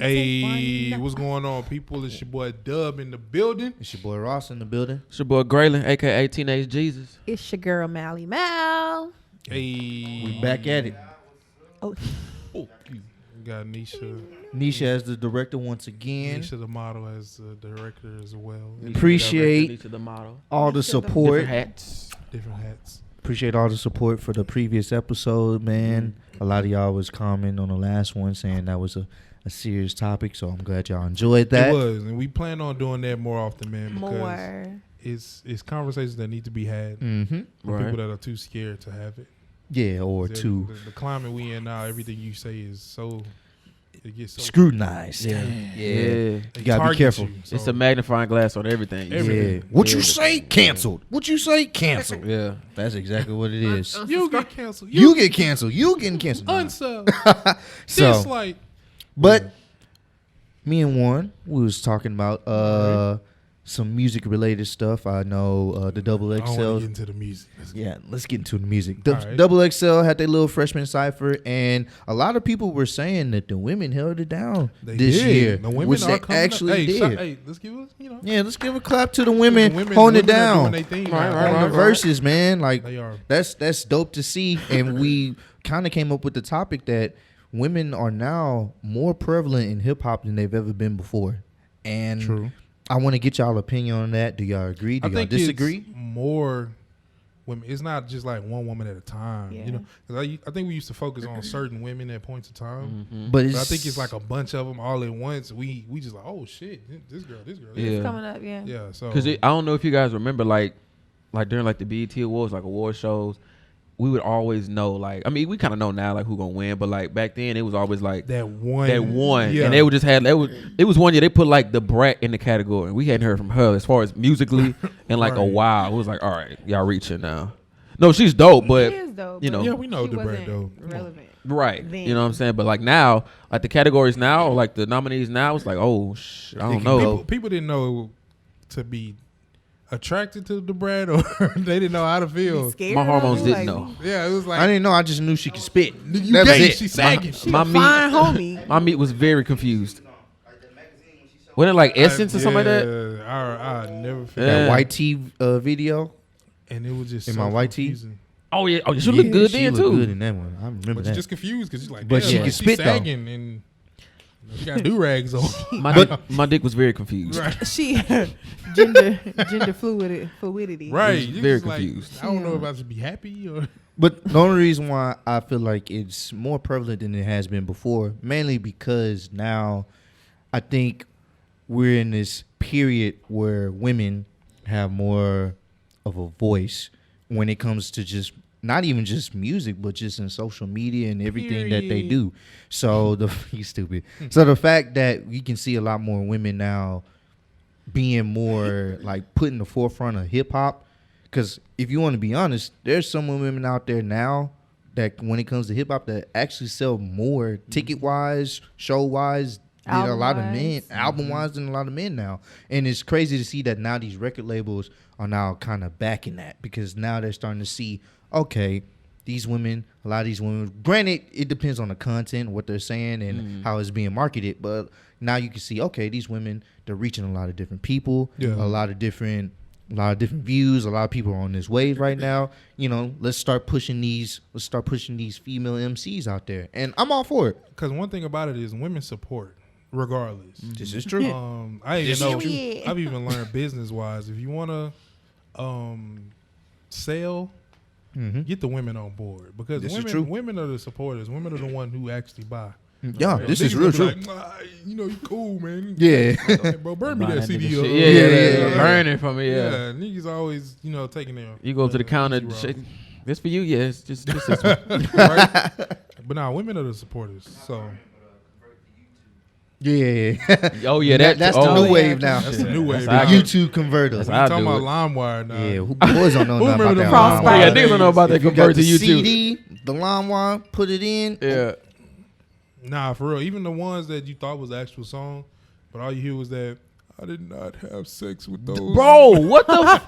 Hey, what's going on, people? It's your boy Dub in the building. It's your boy Ross in the building. It's your boy Graylin, a.k.a. Teenage Jesus. It's your girl Mally Mal. Hey, We back at it. Oh, we got Nisha. Nisha as the director once again. Nisha the model as the director as well. Appreciate the model. all the support. Different hats. Appreciate all the support for the previous episode, man. A lot of y'all was commenting on the last one saying that was a serious topic, so I'm glad y'all enjoyed that. It was, and we plan on doing that more often, man. Because more. It's conversations that need to be had. Mm-hmm. For people that are too scared to have it. Yeah, or too the climate we in now, everything you say is so. It gets so scrutinized. Yeah. You gotta be careful. So It's a magnifying glass on everything. Everything. Yeah. What you say? Canceled. What you say? Canceled. Yeah. That's exactly what it is. You get canceled. You get canceled. You getting canceled. Unsub. So, Dislike. but me and Warren, we was talking about some music related stuff. I know the Double I don't want XL. to get into the music. Let's get into the music. All right. Double XL had their little freshman cipher, and a lot of people were saying that the women held it down this year, The women which are they coming actually up. Hey, did. hey, let's give us, Yeah, let's give a clap to the women, holding it women are down doing their thing Right, now. on the verses, man. Like They are. that's dope to see, and we kind of came up with the topic that women are now more prevalent in hip hop than they've ever been before, and True. I want to get y'all opinion on that. Do y'all agree? Do I y'all think disagree? it's more women. It's not just like one woman at a time. Yeah. You know, 'cause I think we used to focus on certain women at points of time. But But I think it's like a bunch of them all at once. We just like, oh shit, this girl. Yeah. It's coming up, yeah. Yeah. So Because I don't know if you guys remember, like during like the BET Awards, like award shows, we would always know, like, I mean, we kind of know now, like, who gonna win, but like back then, it was always like that one. yeah. And they would just have it was one year they put like the Brat in the category, and we hadn't heard from her as far as musically in like a Right. while. It was like, all right, y'all reaching now. No, she's dope, but She is dope, you but know, Yeah, we know she the Brat wasn't though. Come on. relevant. right? Then. You know what I'm saying? But like now, like the categories now, like the nominees now, it's like, oh, I don't know. People didn't know to be attracted to the Brat, or they didn't know how to feel. Scared My of hormones her, didn't like, know. Yeah, it was like I didn't know. I just knew she could spit. you That was gay, it. she's sagging. She My a fine homie. My meat was very confused. Wasn't it like Essence or something like that? I never figured. Yeah. That white tee video. And it was just In so my white tee? confusing. Oh yeah, oh, she looked good she then looked too. good in that one. I remember But you're that. just confused because you're like, But damn, she like, can she's spit, though. sagging and she got do-rags on. My dick was very confused. Right. She gender fluidity. Right. was You're very just like, confused. I don't know if I should be happy or. But the only reason why I feel like it's more prevalent than it has been before, mainly because now I think we're in this period where women have more of a voice when it comes to just not even just music, but just in social media and everything that they do. So you stupid. So the fact that you can see a lot more women now being more like put in the forefront of hip hop. Because if you want to be honest, there's some women out there now that when it comes to hip hop that actually sell more ticket wise, show wise, than a lot of men, album wise than a lot of men now. And it's crazy to see that now these record labels are now kind of backing that, because now they're starting to see, okay, these women, a lot of these women, granted, it depends on the content, what they're saying and how it's being marketed, but now you can see, okay, these women, they're reaching a lot of different people, a lot of different views. A lot of people are on this wave right now. You know, let's start pushing these female MCs out there, and I'm all for it. Because one thing about it is women support regardless. This is true. I even know. Period. I've even learned business wise. If you want to sell, get the women on board, because This is true. women are the supporters. Women are the one who actually buy. Yeah, this is Niggas real be true. Like, nah, you know, you cool, man. Yeah. Like, bro, burn me that CD. Yeah, up. yeah, burning from it. Yeah. Niggas always, taking their. You go to the counter. This for you? Yeah, it's just this one. Right? But nah, women are the supporters. So Yeah. Oh yeah, that's the new wave now. that's the new wave. That's how I YouTube converter. That's We how I talking do about it. LimeWire now. Yeah, who boys don't know Who nothing about remember that. them Crossfire? LimeWire. Yeah, niggas don't know about that If you got convert the to YouTube. CD, the LimeWire, put it in. Yeah. Nah, for real. Even the ones that you thought was the actual song, but all you hear was that I did not have sex with those. Bro, what the?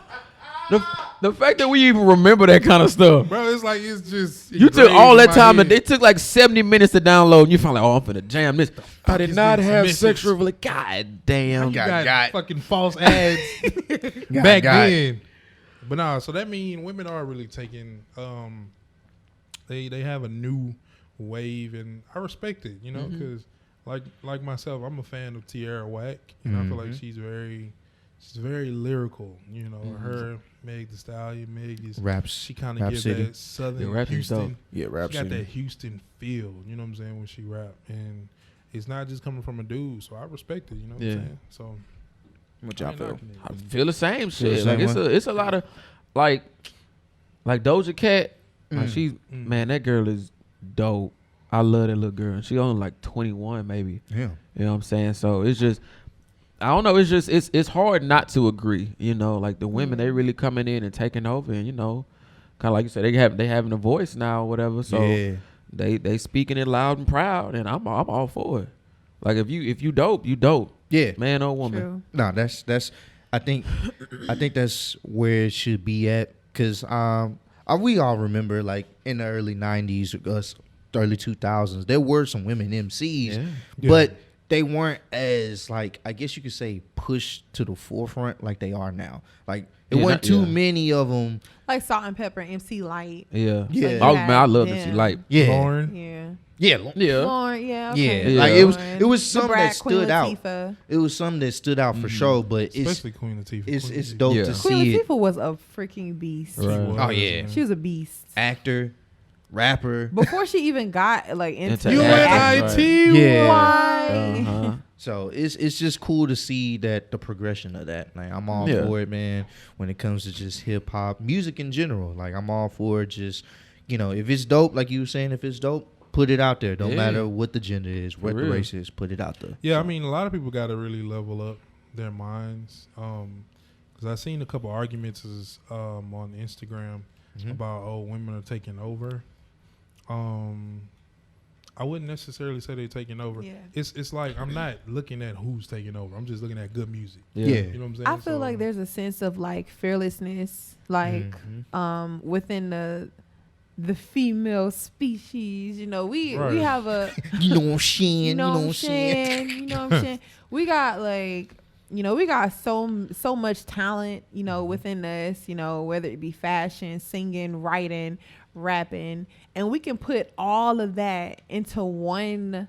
The fact that we even remember that kind of stuff. Bro, it's like it's just. You took all that time. And They took like 70 minutes to download. And you found like, oh, I'm finna jam this. I did is not this have message? sexual. Like, God damn. You got got- fucking false ads back then. But nah, so that means women are really taking. They have a new wave, and I respect it. You know, because like myself, I'm a fan of Tierra Whack. You know, I feel like she's very lyrical. You know, her Meg Thee Stallion, Meg is Raps. She kind Rap of gives City. that southern Yeah, rap Houston. dope. Yeah, rap. She got that Houston feel. You know what I'm saying when she rap, and it's not just coming from a dude. So I respect it. You know what I'm saying. So What I y'all ain't feel? knocking it. I feel the same Feel the shit. same Like way? it's a lot of like Doja Cat. Like she's Mm. man, that girl is dope. I love that little girl. She only like 21 maybe. Yeah. You know what I'm saying? So it's just I don't know. It's just it's hard not to agree. You know, like the women they really coming in and taking over, and you know, kind of like you said, they having a voice now or whatever. So Yeah. they speaking it loud and proud, and I'm all for it. Like if you dope, you dope. Yeah. Man or woman. True. No, that's. I think that's where it should be at, because we all remember like in the early '90s, us early 2000s, there were some women MCs, Yeah. but they weren't as like, I guess you could say, pushed to the forefront like they are now. Like it Yeah, wasn't not- too yeah. many of them. Like Salt and Pepper, MC Light. Yeah. Yeah. Oh man, I love to see Yeah. like Yeah, Lauren. Yeah. yeah, yeah. Lauren, yeah. Okay. yeah. Like Yeah. it was Lauren. something The Brad that Queen stood out. Latifah. It was something that stood out for sure. But Especially Queen Latifah. it's Queen Latifah. dope Yeah. to Queen see it. Latifah was a freaking beast. She Right. was, Oh, yeah. man. She was a beast. Actor, rapper. Before she even got like into Into acting, UNIT. Yeah. Why? Uh-huh. So it's just cool to see that the progression of that. Like I'm all Yeah. for it, man. When it comes to just hip hop, music in general, like I'm all for it. Just if it's dope, like you were saying, if it's dope, put it out there. Don't Yeah. matter what the gender is, what the real. race is, put it out there. Yeah, I mean, a lot of people got to really level up their minds. Because I seen a couple arguments on Instagram about women are taking over. I wouldn't necessarily say they're taking over. Yeah. It's like I'm not looking at who's taking over. I'm just looking at good music. Yeah. You know what I'm saying? I feel So- like there's a sense of like fearlessness, like within the female species. You know, we Right. have a You know what I'm saying? you know what I'm saying. You know what I'm saying. We got like we got so much talent. Within us. Whether it be fashion, singing, writing, rapping, and we can put all of that into one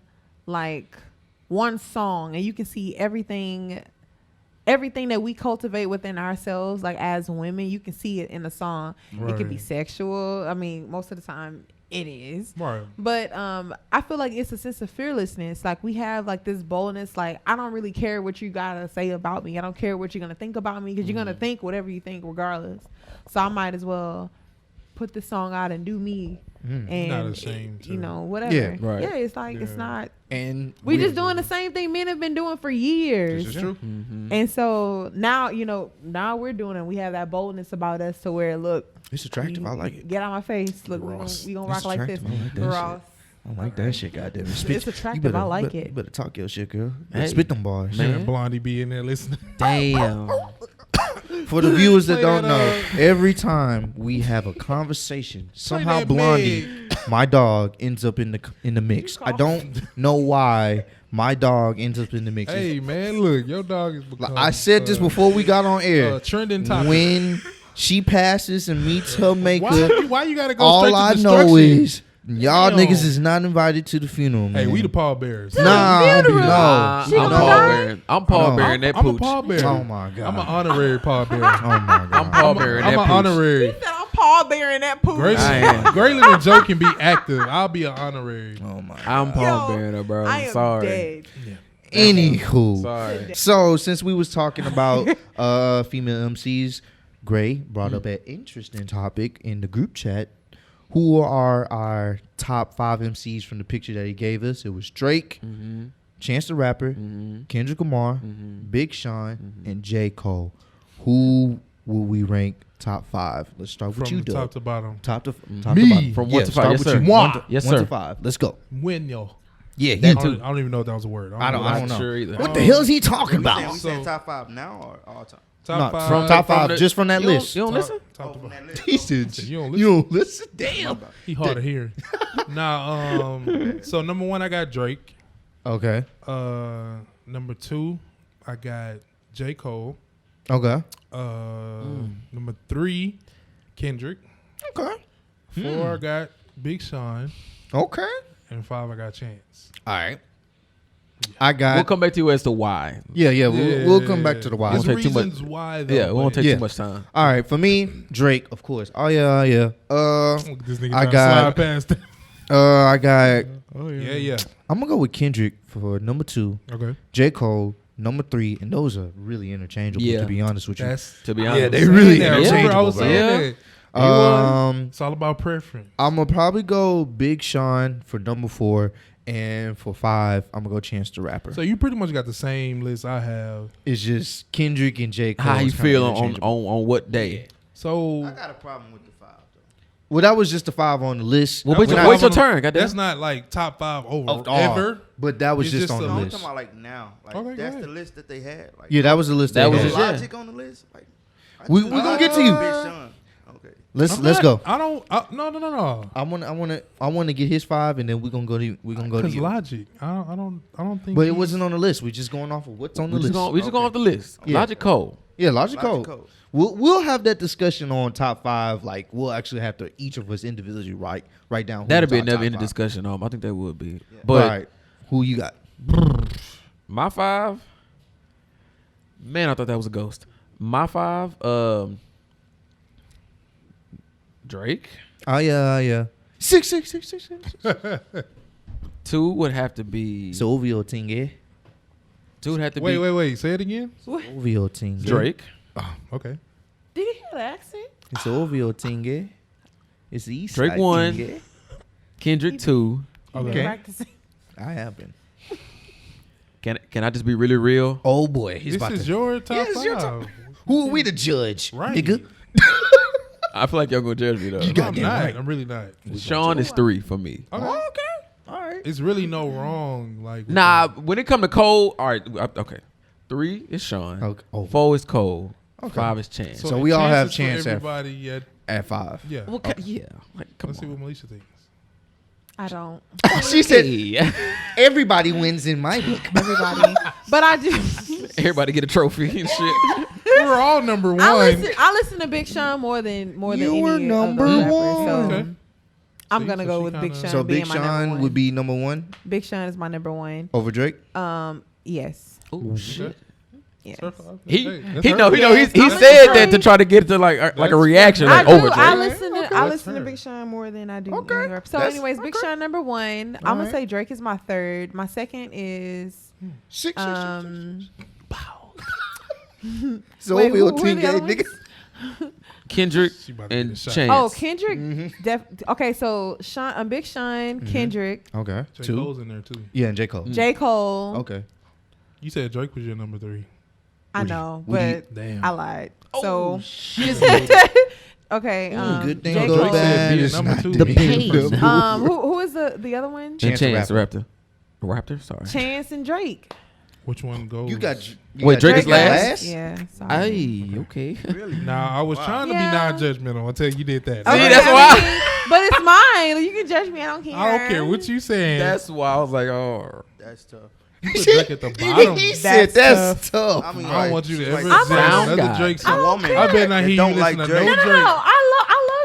song, and you can see everything that we cultivate within ourselves, like as women, you can see it in the song. It could be Right. sexual. I mean, most of the time it is. Right. But I feel like it's a sense of fearlessness. Like we have like this boldness. Like I don't really care what you gotta say about me. I don't care what you're gonna think about me, because you're gonna think whatever you think regardless. So I might as well put this song out and do me. And Not ashamed to. whatever. Yeah, right. Yeah, it's like it's Yeah. not. And We just doing the same thing men have been doing for years. This is true. Mm-hmm. And so now, now we're doing it. We have that boldness about us to where, look, it's attractive. I like it. Get out my face. Look, Ross. we gonna It's rock like this. attractive. I like that Ross. I like that shit, goddamn. It's attractive. I like it. You better talk your shit, girl. Hey. Spit them bars. Man. And Blondie be in there listening. Damn. For the viewers that Play don't that, know, every time we have a conversation, somehow that Blondie, big. my dog, ends up in the mix. I don't know why my dog ends up in the mix. Hey man, look, your dog is. Like, Become, I said this before we got on air. Trending topic. When she passes and meets her maker, Why you gotta go all straight to I destruction? know is y'all Damn. niggas is not invited to the funeral, man. Hey, we the pallbearers. Nah, funeral. no. She I'm gonna Paul die? Bearing. I'm Paul Bearing that I'm a pooch. pallbearer. Oh my god. I'm an honorary pallbearer. Oh my god. I'm Paul Bearing I'm that an pooch. honorary. I'm Paul bearing that poop. I am. Graylin and Joe can be active. I'll be an honorary. Oh my. I'm Paul Yo, Bearing her, bro. I am Sorry. dead. Anywho, Sorry. so since we was talking about female MCs, Gray brought up an interesting topic in the group chat. Who are our top 5 MCs from the picture that he gave us? It was Drake, Mm-hmm. Chance the Rapper, Mm-hmm. Kendrick Lamar, Mm-hmm. Big Sean, and J. Cole. Who will we rank top 5? Let's start with From you, the Doug. top to bottom. Top to Me. bottom. From Yeah, 1 to 5. start Yes, with sir. you. Moi. 1 to, Yes, 1 sir. to 5. Let's go. When yo. Yeah, That I too. don't even know if that was a word. I don't Not know. sure either. What the hell is he talking we about? saying- We saying top 5 now or all time? Top No, five. from top five, the- just from that you don't- list. You don't listen? Top to bottom. He said, You don't you don't listen? Damn. He hard to hear. Nah, so number 1, I got Drake. Okay. Number 2, I got J. Cole. Okay. Number 3, Kendrick. Okay. 4, I got Big Sean. Okay. And 5, I got Chance. All right. I got. We'll come back to you as to why. Yeah. We'll come back to the why. There's Won't take too much- reasons why, though. Yeah, we won't but- take Yeah. too much time. All right. For me, Drake, of course. Oh yeah. This nigga I I got- got slide past that. I got. Oh yeah. I'm gonna go with Kendrick for number 2. Okay. J. Cole number 3, and those are really interchangeable. Yeah. To be honest with you. That's To be honest. they really Yeah, interchangeable. I was bro. saying Yeah. that. It's all about preference. I'm gonna probably go Big Sean for number 4, and for 5, I'm gonna go Chance the Rapper. So you pretty much got the same list I have. It's just Kendrick and J. Cole. How you is kinda feel on interchangeable. what day? So got a problem with the 5 though. Well, that was just the 5 on the list. Well, wait When your, I- wait your turn. Goddamn. that's not like top 5 over Of all. ever. But that was It's just just on a- the No, list. talking about like now. Like Okay, go that's ahead. the list that they had. Like, Yeah, that was the list. That they was had. just- yeah. Logic on the list. Like We gonna get to you. Big Sean. Okay. Let's I'm let's not- go. I don't. No. I wanna get his 5, and then we're gonna go to Because you. Logic. I don't think. But it he's- wasn't on the list. We're just going off of what's on the we just list. going off the list. Yeah. Logic Cole. Yeah, Logic Logic Code. Code. We'll have that discussion on top 5. Like we'll actually have to each of us individually write down. Who That'd be our a never top ending 5. discussion. I think that would be. Yeah. But All right, who you got? my 5, man, I thought that was a ghost. My 5, Drake. Oh yeah. 6. 2 would have to be. Silvio Tingue. 2 would have to be Wait. Say it again. Silvio Tingue. Drake. Okay. Did you hear the accent? Silvio Tingue. It's the East Drake Side 1. Tingue. Kendrick 2. Been Okay. practicing. I have been. Can I just be really real? Oh boy, he's This about is to. your top Yeah, it's 5. your top- Who are we to judge, Right. nigga? I feel like y'all gonna judge me though. You I'm goddamn not. right. I'm really not. Sean is 3 for me. Okay. All right. It's really no wrong. Like with Nah, the- when it come to Cole, all right, okay. 3 is Sean. Okay. Oh. 4 is Cole. Okay. 5 is Chance. So we all have chances Chance for at- everybody. At 5. Yeah. Well, yeah. Like, come Let's see on. what Melisha thinks. I don't. She said Hey. everybody wins in my book. Everybody. But I do. Everybody get a trophy and shit. We're all number 1. I listen to Big Sean more than You any were of number those rappers. one. So Okay. I'm See, gonna so go she with Big kinda- Sean. So being Big my number Sean one. would be number 1 Big Sean is my number 1. over Drake. Yes. Oh shit. Yes. He know he Yes, he I'm said gonna that to say- try to get to like a That's reaction fair. like I over do. Drake. I listen to That's to fair. Big Sean more than I do. Okay. any rap. So, That's- anyways, Big okay. Sean number 1. I'm gonna say Drake is my 3rd. My 2nd is 6. So wait, we'll who are the Tingue, other nigga. ones? Kendrick She about to get and a shot. Chance. Oh, Kendrick. Okay, so Sean, Big Sean, Kendrick, Okay. J. 2. Cole's in there too. Yeah, and J. Cole. J. Cole. Okay. You said Drake was your number 3. I Would you- know, would you- but Damn. I lied. Oh, So okay. Good thing J. go Cole. bad. Drake It's said be not number 2. the The pain. pain. Who is the other one? and Chance Chance the the Raptor. Sorry. Chance and Drake. Which one goes? You got. Wait, Drake is last? Yeah. Sorry. Hey, okay. Really? Nah, I was trying to Yeah. be non-judgmental until you did that. Okay, that's I why- mean, but it's mine. You can judge me. I don't care. I don't care what you saying. That's why I was like, oh. That's tough. you put Drake at the bottom. He said that's tough. I mean, I don't want you to ever like, judge sound another guy. Drake a song. woman. I bet not that hear you don't listen like to Drake. no No, Drake. I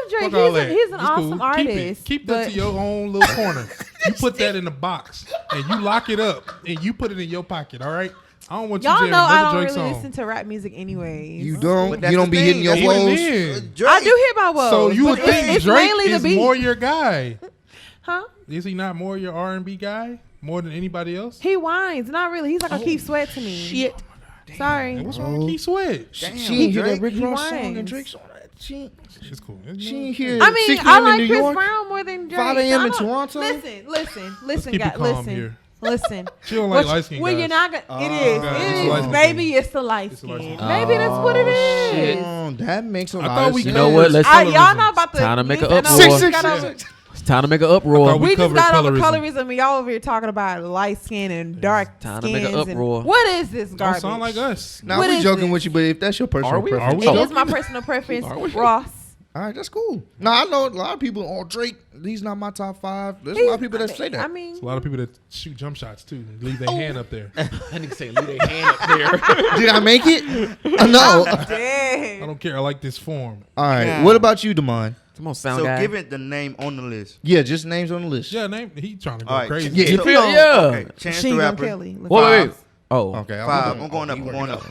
love Drake. Fuck all that. He's an It's awesome cool. artist. Keep that to your own little corner. You put that in the box and you lock it up and you put it in your pocket. All right. I don't want you Y'all jamming know I another don't Drake really song. listen to rap music anyways. You But don't. that's You don't the be thing. hitting your That's Even woes. then. Drake. I do hear about woes. So you would but think it's Drake mainly is the beat. more your guy? Huh? Is he not more your R&B guy more than anybody else? He whines. Not really. He's like a Keith Sweat to me. Shit. Sorry. And what's wrong with Keith Sweat? Damn, She ain't hear that Drake. Rick He Ross song whines. and Drake's on that. She She's cool. ain't hear. I mean, 6 I a.m. in like New Chris York. Brown more than Drake. 5 a.m. I in don't- Toronto? Listen, keep it guys. calm Listen. here. Listen. She don't like What- light skin Well, guys. you're not gonna. It it's is. a light It skin is. Maybe thing. it's the light It's a light skin. skin. Maybe that's what it is. shit. Oh, that makes a I lot thought of we sense. You know what? Let's Y'all not about to. Time to make an listen, I uproar. know Six, we six, gotta- six. It's time to make an uproar. thought We just covered got over colorism. colorism and y'all over here talking about light skin and dark time to make an skins and uproar. what is this Don't garbage? sound like us. Now What we is joking this? with you, but if that's your personal Are we? preference, Are we? It is my personal preference, Are we? Ross. all right, that's cool. No, I know a lot of people. Oh, Drake, he's not my top 5. There's a lot of people that say that. I mean, There's a lot of people that shoot jump shots too and leave their hand up there. That nigga say leave their hand up there. Did I make it? No. I damn. don't care. I like this form. All right. Yeah. What about you, Damon? Come on, sound So guy. give it the name on the list. Yeah, just names on the list. Yeah, name. He trying to go All right. crazy. Yeah. You So- feel? Yeah. Okay. Chance Machine the Gun Rapper. Kelly. Wait, wait, wait. Oh. Okay. 5. I'm going up. I'm going up.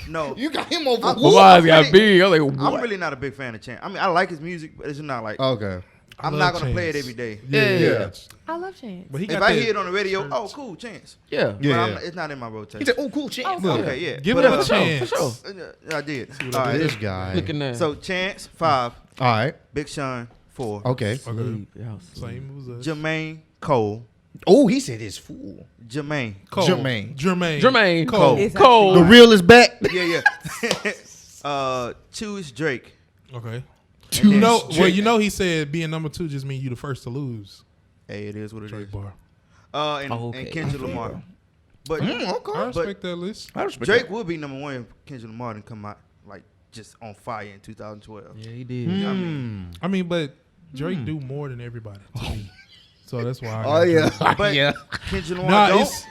No. You got him over. My eyes got big. I was like, I'm what? really not a big fan of Chance. I mean, I like his music, but it's not like Okay. I I'm love not gonna play it Chance. every day. Yeah. I love Chance. But he If got I that- hear it on the radio, oh, cool, Chance. Yeah. Yeah. But it's not in my He rotation. said, "Oh, cool, Chance." Oh, Okay, yeah. Give But, it a For sure. chance. For sure. I did. what All I right. This guy. Looking at. So Chance 5, All right. Big Sean 4, Okay. Okay. Yeah. Same as us. Jermaine Cole, Oh, he said it's fool. Jermaine. Cole. Jermaine. Jermaine Cole. It's Cole. The real is back. Yeah. 2 is Drake. Okay. And You then know, Drake. well, you know, he said being number 2 just means you the first to lose. Hey, it is what it is. Drake bar. And Okay. Kendrick Lamar. But Okay. I respect that list. I respect Drake would be number 1 if Kendrick Lamar didn't come out like just on fire in 2012. Yeah, he did. I mean, but Drake do more than everybody to me. So that's why. I Oh got yeah. Drake. But yeah. Kendrick Lamar Nah, don't. it's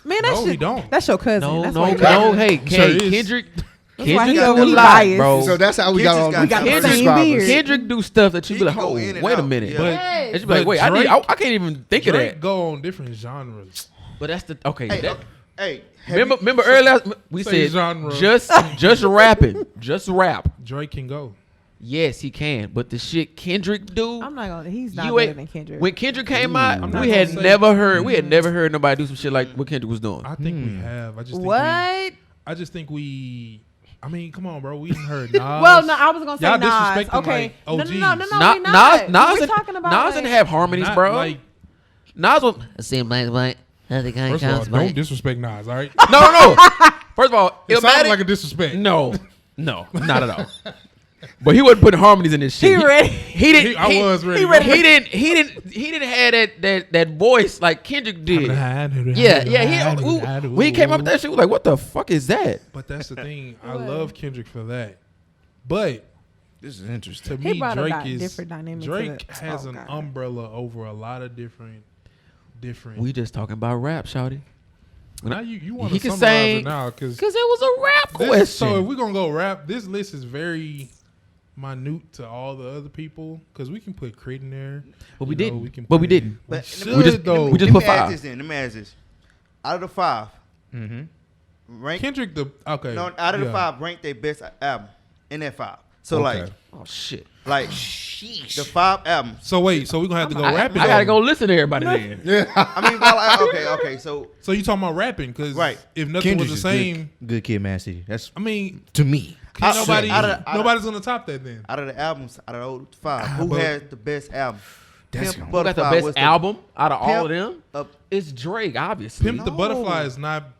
Man, that's no, he don't. That's your cousin. No, that's no, why you no. got- Hey, Sure is. Kendrick. That's why Kendrick he got got the he lot, biased. bro. So that's how we got all Kendrick's got these the same subscribers. beard. Kendrick do stuff that you He be like, can go oh, in and wait a out. minute. Yeah. But, Yes. And you be like, but wait, I Drake- can't even think Drake of that. go on different genres. But that's the okay. Hey, that- hey, have remember earlier we Say said genre. just rapping, just rap. Drake can go. Yes, he can. But the shit Kendrick do, I'm not gonna. He's not you better ain't. than Kendrick. When Kendrick came out, I'm not we gonna had say- never heard nobody do some shit like what Kendrick was doing. I think we have. I just think what? I just think we. I mean, come on, bro. We didn't heard Nas. Well, no, I was gonna say Y'all Nas. disrespecting, Okay, like, no, OGs. we Nas, not. Nas, We're talking about Nas didn't have harmonies, Not bro. Like, Nas was Same like nothing kind first of all, counts, don't mate. disrespect Nas. All right. no. First of all, It sounded Illmatic, like a disrespect. no, not at all. But he wasn't putting harmonies in this shit. He ready. He didn't. I was ready. He didn't have that voice like Kendrick did. Yeah. When he came up with that shit, we was like, what the fuck is that? But that's the thing. I What? love Kendrick for that. But This is interesting. to He me, brought a Drake is different dynamic to Drake the- has oh, an God. umbrella over a lot of different. We just talking about rap, shawty. Now you want He to can summarize say- it now because Cause it was a rap question. so if we're gonna go rap, this list is very minute to all the other people because we can put Crit in there. But we You know, didn't. we can But put- we didn't. But should, though. we just put 5. Let me ask this. Out of the 5, rank Kendrick the okay. no, out of the yeah. 5, rank their best album in that 5. So Okay. Oh shit. like the 5 albums. So wait, so we're gonna have to go I rapping. gotta though. go listen to everybody then. I mean, well, okay. So So you talking about rapping? Because Right. if nothing Kendrick was is the same, Good Kid, Mad City. That's I mean, to me. can't Out- nobody, out of- nobody's gonna top that then. out of the albums, out of the old 5, who but- has the best album? That's Pimp gonna- Who got the Butterfly best was album out of all of Pimp- them? It's Drake, obviously. Pimp the No. Butterfly is not.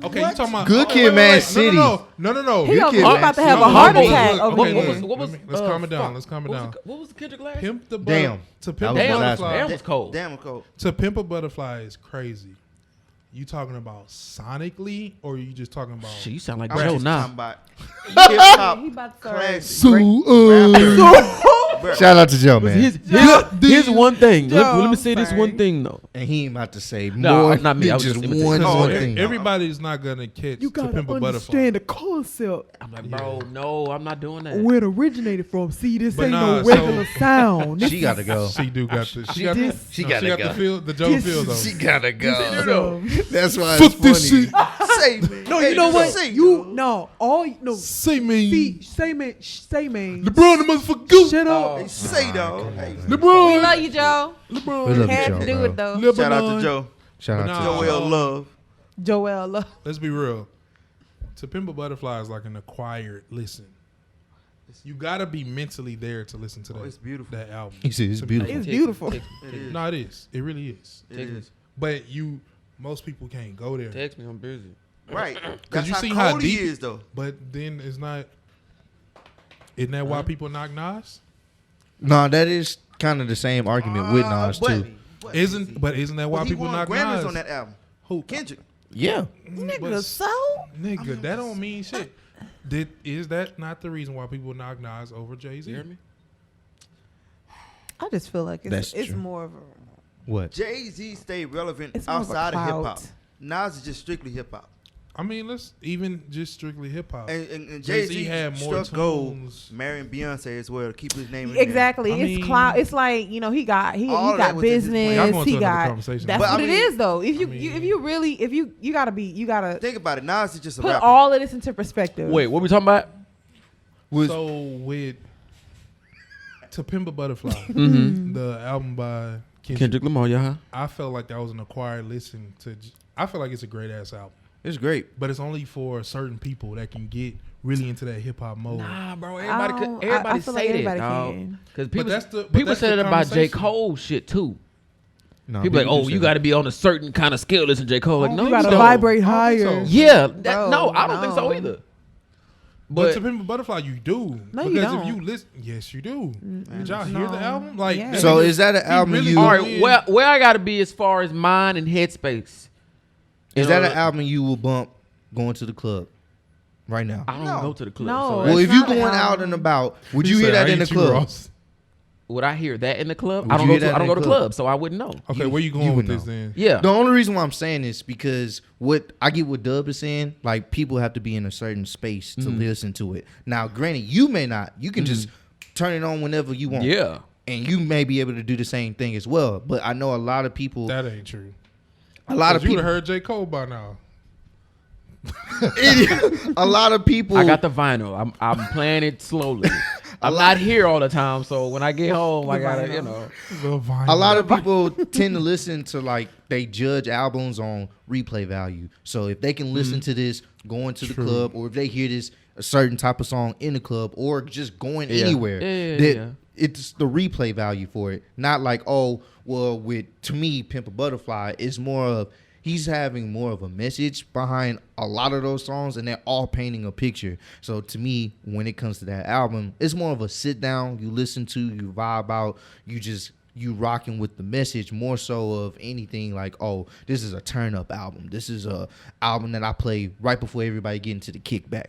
Okay, you talking about Good oh, Kid, wait, Mad wait. City. No. He Kid, about to have No, a heart look, attack. look, over okay, here. look. Let's calm it down. Let's calm it down. What was the Kendrick last? Pimp the Damn. To That pimp was a the last butterfly. one. Damn was cold. Damn cold. To pimp a butterfly is crazy. You talking about sonically, or you just talking about? Shit, you sound like I'm Joe just now. talking about hip-hop He about to start. classic. Rapper. Shout out to Joe, man. Here's one thing. Let Joe, me say this sorry. one thing though. And he ain't about to say No, more not me. I than was just just imitating. one Because one okay. thing. everybody's not gonna catch You to gotta pimp a butterfly. understand the concept, I'm like, bro, no, I'm not doing that. where it originated from. See, this But ain't nah, no so- regular sound. This She gotta go. She do got the. She got this- she no, gotta she got go. the feel. The Joe This- feel though. She gotta is, go. That's why Fuck it's this funny. shit. Say, man. no, Hey, you know what? say, You dog. no, all no. Say me. Say man, LeBron the motherfucker goose. shut up. Hey, say, dog. Hey, We LeBron. love you, Joe. We LeBron. love you, Had Joe, to do bro. it though. LeBron. shout out to Joe. Shout out But to nah, Joe. Joel Love. Joel, love. Let's be real. To Pimp a Butterfly is like an acquired listen. You gotta be mentally there to listen to that. it's beautiful. That album. He said it's To me. beautiful. It's beautiful. It is. No, it is. It really is. It is. But most people can't go there. Text me, I'm busy. Right. Because That's you how see cold how he deep is, though. But then it's not. Isn't that why people knock Nas? No, that is kind of the same argument with Nas too. Isn't that why people knock Grammys Nas? on that album? Who? Kendrick. Yeah. Nigga, so Nigga, that don't mean shit. Is that not the reason why people knock Nas over Jay-Z? You hear me? I just feel like That's it's true. more of a What? Jay-Z stayed relevant It's more of a outside of hip hop. clout. Nas is just strictly hip hop. I mean, let's even just strictly hip hop. And Jay-Z Jay-Z had more struck gold tunes. marrying Beyonce as well to keep his name in exactly. I It's mean- clout. It's like he got All that got was in his plan. Y'all business. going to He another got. conversation. That's But what I it mean- is though. If you mean- if you really you gotta Think about it. Nas is just a put rapper. all of this into perspective. Wait, what we talking about? So with To Pimp a Butterfly, Mm-hmm. the album by Kendrick Lamar, yeah. I felt like that was an acquired listen to. I feel like it's a great ass album, It's great. but it's only for certain people that can get really into that hip hop mode. Nah, bro. I Everybody, don't- everybody I feel say like that, everybody dog. can. Because people, but people that's said the it about J. conversation. Cole shit too. No, People like, do oh, say you that. got to be on a certain kind of skill. Listen, J. Cole. Like, no, you you gotta don't. vibrate I don't think higher. so. Yeah, Bro, no, I don't think so no. either. But To But Pimp a Butterfly, you do. No, you because don't. if you listen, yes, you do. Did y'all hear No. the album? Like, Yeah. that So nigga- is that an he album really you- all went right, in- where I got to be as far as mind and headspace? Is that an album you will bump going to the club right now? I don't No. go to the club. No, so Well, that's- if you not an going out album. and about, would He you hear said, that "I in the ain't you, club? Ross." would I hear that in the club? Would I don't you go hear that to. I don't in go the to club? clubs, so I wouldn't know. Okay, where you you going would with this know. then? Yeah. The only reason why I'm saying this because what I get what Dub is saying, like people have to be in a certain space to listen to it. Now, granted, you may not. You can just turn it on whenever you want. Yeah. And you may be able to do the same thing as well. But I know a lot of people. That ain't true. A lot of You would people. have heard J. Cole by now. A lot of people. I got the vinyl. I'm playing it slowly. I'm not here all the time, so when I get home, I gotta, you know. A lot of people tend to listen to like they judge albums on replay value. So if they can listen to this going to the True. club, or if they hear this a certain type of song in the club, or just going Yeah. anywhere, Yeah, that yeah. it's the replay value for it. Not like, oh, well, with to me, Pimp a Butterfly is more of he's having more of a message behind a lot of those songs, and they're all painting a picture. So to me, when it comes to that album, it's more of a sit down, you listen to, you vibe out, you rocking with the message more so of anything like, oh, this is a turn up album. This is a album that I play right before everybody get into the kickback.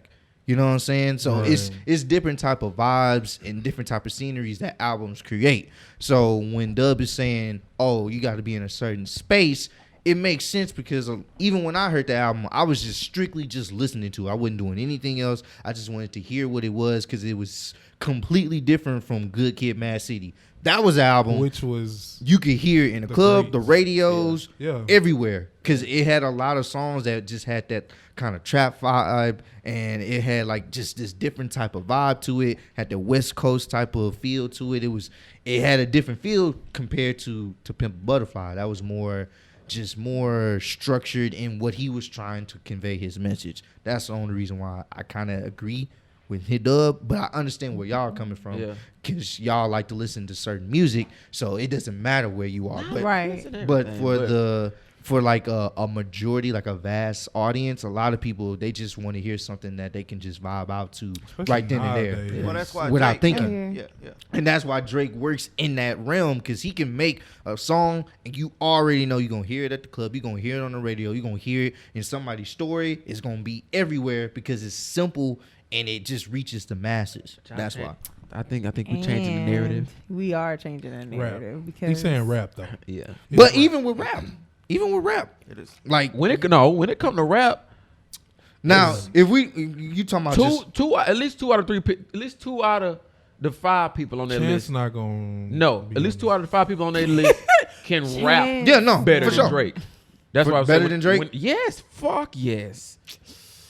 You know what I'm saying? So Right. it's different type of vibes and different type of sceneries that albums create. So when Dub is saying, oh, you got to be in a certain space, it makes sense because even when I heard the album, I was just strictly just listening to it. I wasn't doing anything else. I just wanted to hear what it was because it was completely different from Good Kid, Mad City. That was an album Which was you could hear in the The club, the greats. radios, Yeah. everywhere, because it had a lot of songs that just had that kind of trap vibe, and it had like just this different type of vibe to it. Had the West Coast type of feel to it. It had a different feel compared to Pimp a Butterfly. That was more structured in what he was trying to convey his message. That's the only reason why I kind of agree with Hidub, but I understand where y'all are coming from Yeah. because y'all like to listen to certain music, so it doesn't matter where you are. But Right. but for like a majority, like a vast audience, a lot of people they just want to hear something that they can just vibe out to Especially right then and there. nowadays. Well, that's why Without Drake- thinking. Yeah. And that's why Drake works in that realm because he can make a song and you already know you're going to hear it at the club. You're going to hear it on the radio. You're going to hear it in somebody's story. It's going to be everywhere because it's simple and it just reaches the masses. That's why. I think we're changing the narrative. And we are changing the narrative Rap. because He's saying rap though. Yeah. But rap. even with rap, It is. like When it come to rap, now, if you talking about just, at least two out of the 5 people on that Chance list. not gonna No, at least 2 out of the 5 people on that list can rap Chance. yeah, no, better for than sure. Drake. That's For- why I was better saying than Drake? yes, fuck yes.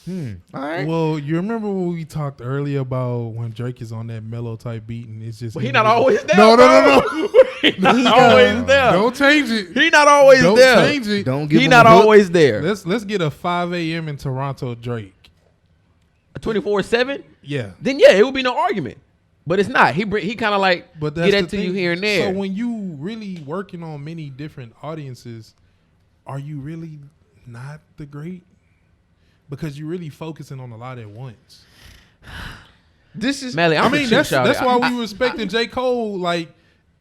All right. Well, you remember when we talked earlier about when Drake is on that mellow type beat and it's just But he not always there. No. He not always there. Don't change it. He not always Don't there. change it. Don't give He him not a hook. always there. Let's get a 5 a.m. in Toronto Drake. 24/7. Yeah. Then yeah, it would be no argument. But it's not. He kind of like But that's get the that to you thing. here and there. So when you really working on many different audiences, are you really not the great? Because you're really focusing on a lot at once. This is. Melly, I I'm mean, that's that's why we respecting J. Cole. Like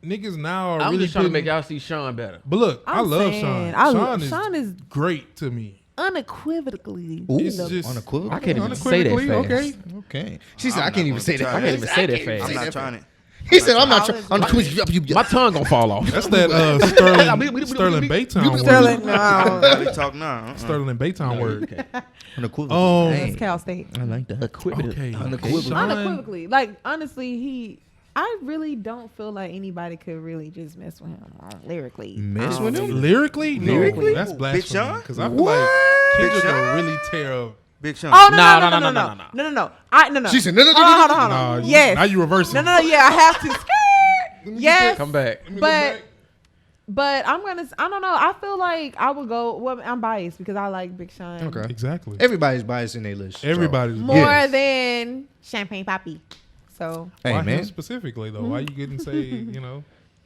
niggas now are I'm really just trying to make putting- y'all see Sean better. But look, I I'm love saying, Sean. Sean is great to me. unequivocally. Ooh, It's just unequivocal. I can't even say that unequivocally, fast. okay. Okay. She said, I can't even say that. I can't even say that fast. I'm not trying it. He said, I'm not College- trying. My tongue gonna fall off. That's that Sterling Baytown word. Sterling, no. How they talk now. Sterling Baytown word. Unequivocal. That's Hey, Cal State. I like that. Okay. Unequivocal. Unequivocally. Like, honestly, I really don't feel like anybody could really just mess with him lyrically. Mess with him? Lyrically? No, Lyrically? that's blasphemy. Big Sean? Because I feel like Kendrick will really tear up. Big Sean. Oh, no. She said, no. Hold on. Nah, Yes. Now you reversing. No, yeah, I have to. Yes. Come back. But I don't know. I feel like I would go. Well, I'm biased because I like Big Sean Okay. Exactly. Everybody's biased in their list. so. Everybody's more Yeah. than Champagne Papi. So Hey, Why him man. specifically though? Why you couldn't say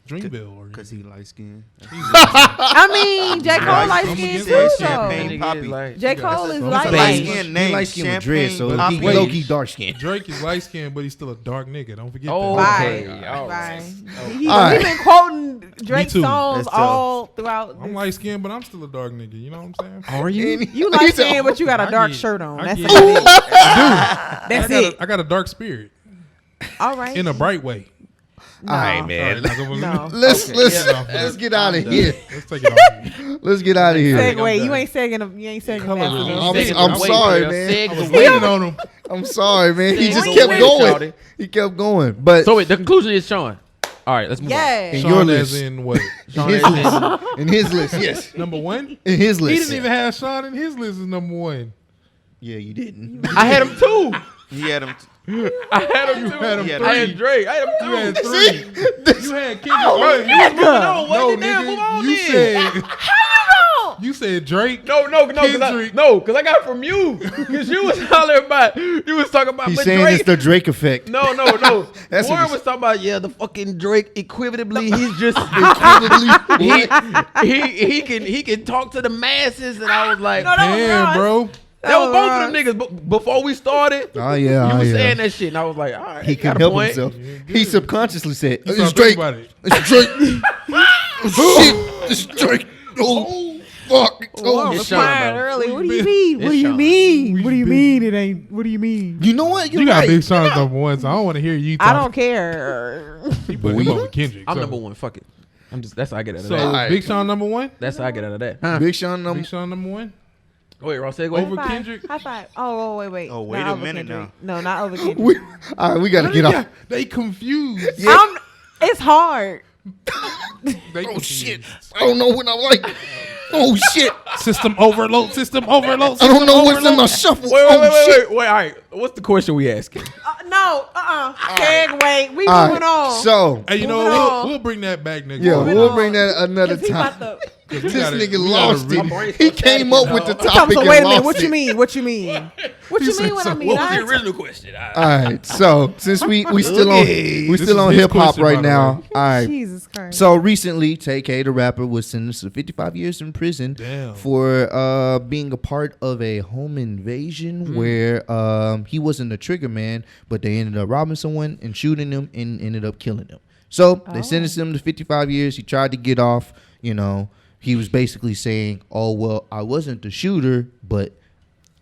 Dreamville or Because he light skinned. I mean, J. Cole Right. light I'm skin against too. that Champagne So Papi. J. Cole is That's light a Light skin. skin, name, he light skin with dread, so Champagne he Papi. low key dark skin. Drake is light skinned, but he's still a dark nigga. Don't forget Oh, that. okay. Right. All Right. right. He All right. been quoting Drake's too. songs That's tough. all throughout. I'm this- light skinned, but I'm still a dark nigga. You know what I'm saying? Are you? You light said, skin, but you got a I dark get- shirt on. I That's get- it. I That's got it. I got a dark spirit All right. in a bright way. No. All right, man. No. Let's Yeah. let's get out of here. Let's take it off. Let's get out of here. Segue. You ain't segging. You ain't segging Color fast is- enough. I'm sorry, man. I was waiting on him. I'm sorry, man. He Sing just the kept way, going. shawty. He kept going. But So wait, the conclusion is Sean. All right, let's move on. Yeah. In Sean your as list. in what? Sean in his is list, in his list, yes, Number one? in his He list. didn't even have Sean in his list as number one. Yeah, you didn't. I had him too. He had him. I had him too. had him three. I had Drake. I had him You had too. three. You had Kendrick. Bro, you was moving on. No, Wasn't it? Damn, move nigga. on You then. said you said Drake. No, Kendrick. cause I got it from you. Cause you was hollering about, you was talking about He's but saying Drake. it's the Drake effect. No. That's what Warren he's- was talking about, the fucking Drake equitably. He's just he can talk to the masses, and I was like, No, that was Damn, Ross. bro. that was both of them niggas. But before we started, Oh yeah, you oh was yeah. saying that shit, and I was like, all right, He got couldn't a help point. himself. He subconsciously said, You "It's start thinking Drake. about it. It's Drake. Oh, shit, it's Drake. Oh, fuck. Oh, It's shit." Sean, Fine bro. early. What do you mean? It's What do you Sean. mean? What do you mean? It ain't. What do you mean? You know what? You're You got right. Big Sean's number one, so I don't want to hear you talk. I don't care. You put him over Kendrick. I'm so. number one. Fuck it. That's how I get out of So that. Alright. Big Sean number one? That's how I get out of that. Huh? Big Sean number. Big Sean number one? Wait, Ross, segue. Over High five. Kendrick? High five. Oh, wait. Oh, wait Not a over minute Kendrick. No, not over Kendrick. We, all right, we gotta get off. They confused. It's hard. They Oh confused. shit! I don't know what I'm like. Oh shit! System overload. System overload. I don't know system what's in my overload. shuffle. Wait. Oh shit! All right. What's the question we asking? No. Segue. We All moving right, on. so Hey, you know Moving what? on. We'll bring that back next yeah, week. we'll bring that another 'Cause he about time. to- We This gotta- nigga we gotta lost really- it. He came up with the So topic and wait a minute. lost What you it. mean? What you mean? What you mean? What I mean? I- original question? All right, so since we still on we This still is on his hip hop question, right by the now. way. All right. Jesus Christ. So recently, Tay-K, the rapper, was sentenced to 55 years in prison Damn. for being a part of a home invasion where he wasn't the trigger man, but they ended up robbing someone and shooting them and ended up killing them. So they sentenced him to 55 years. He tried to get off. You know, he was basically saying, "Oh well, I wasn't the shooter, but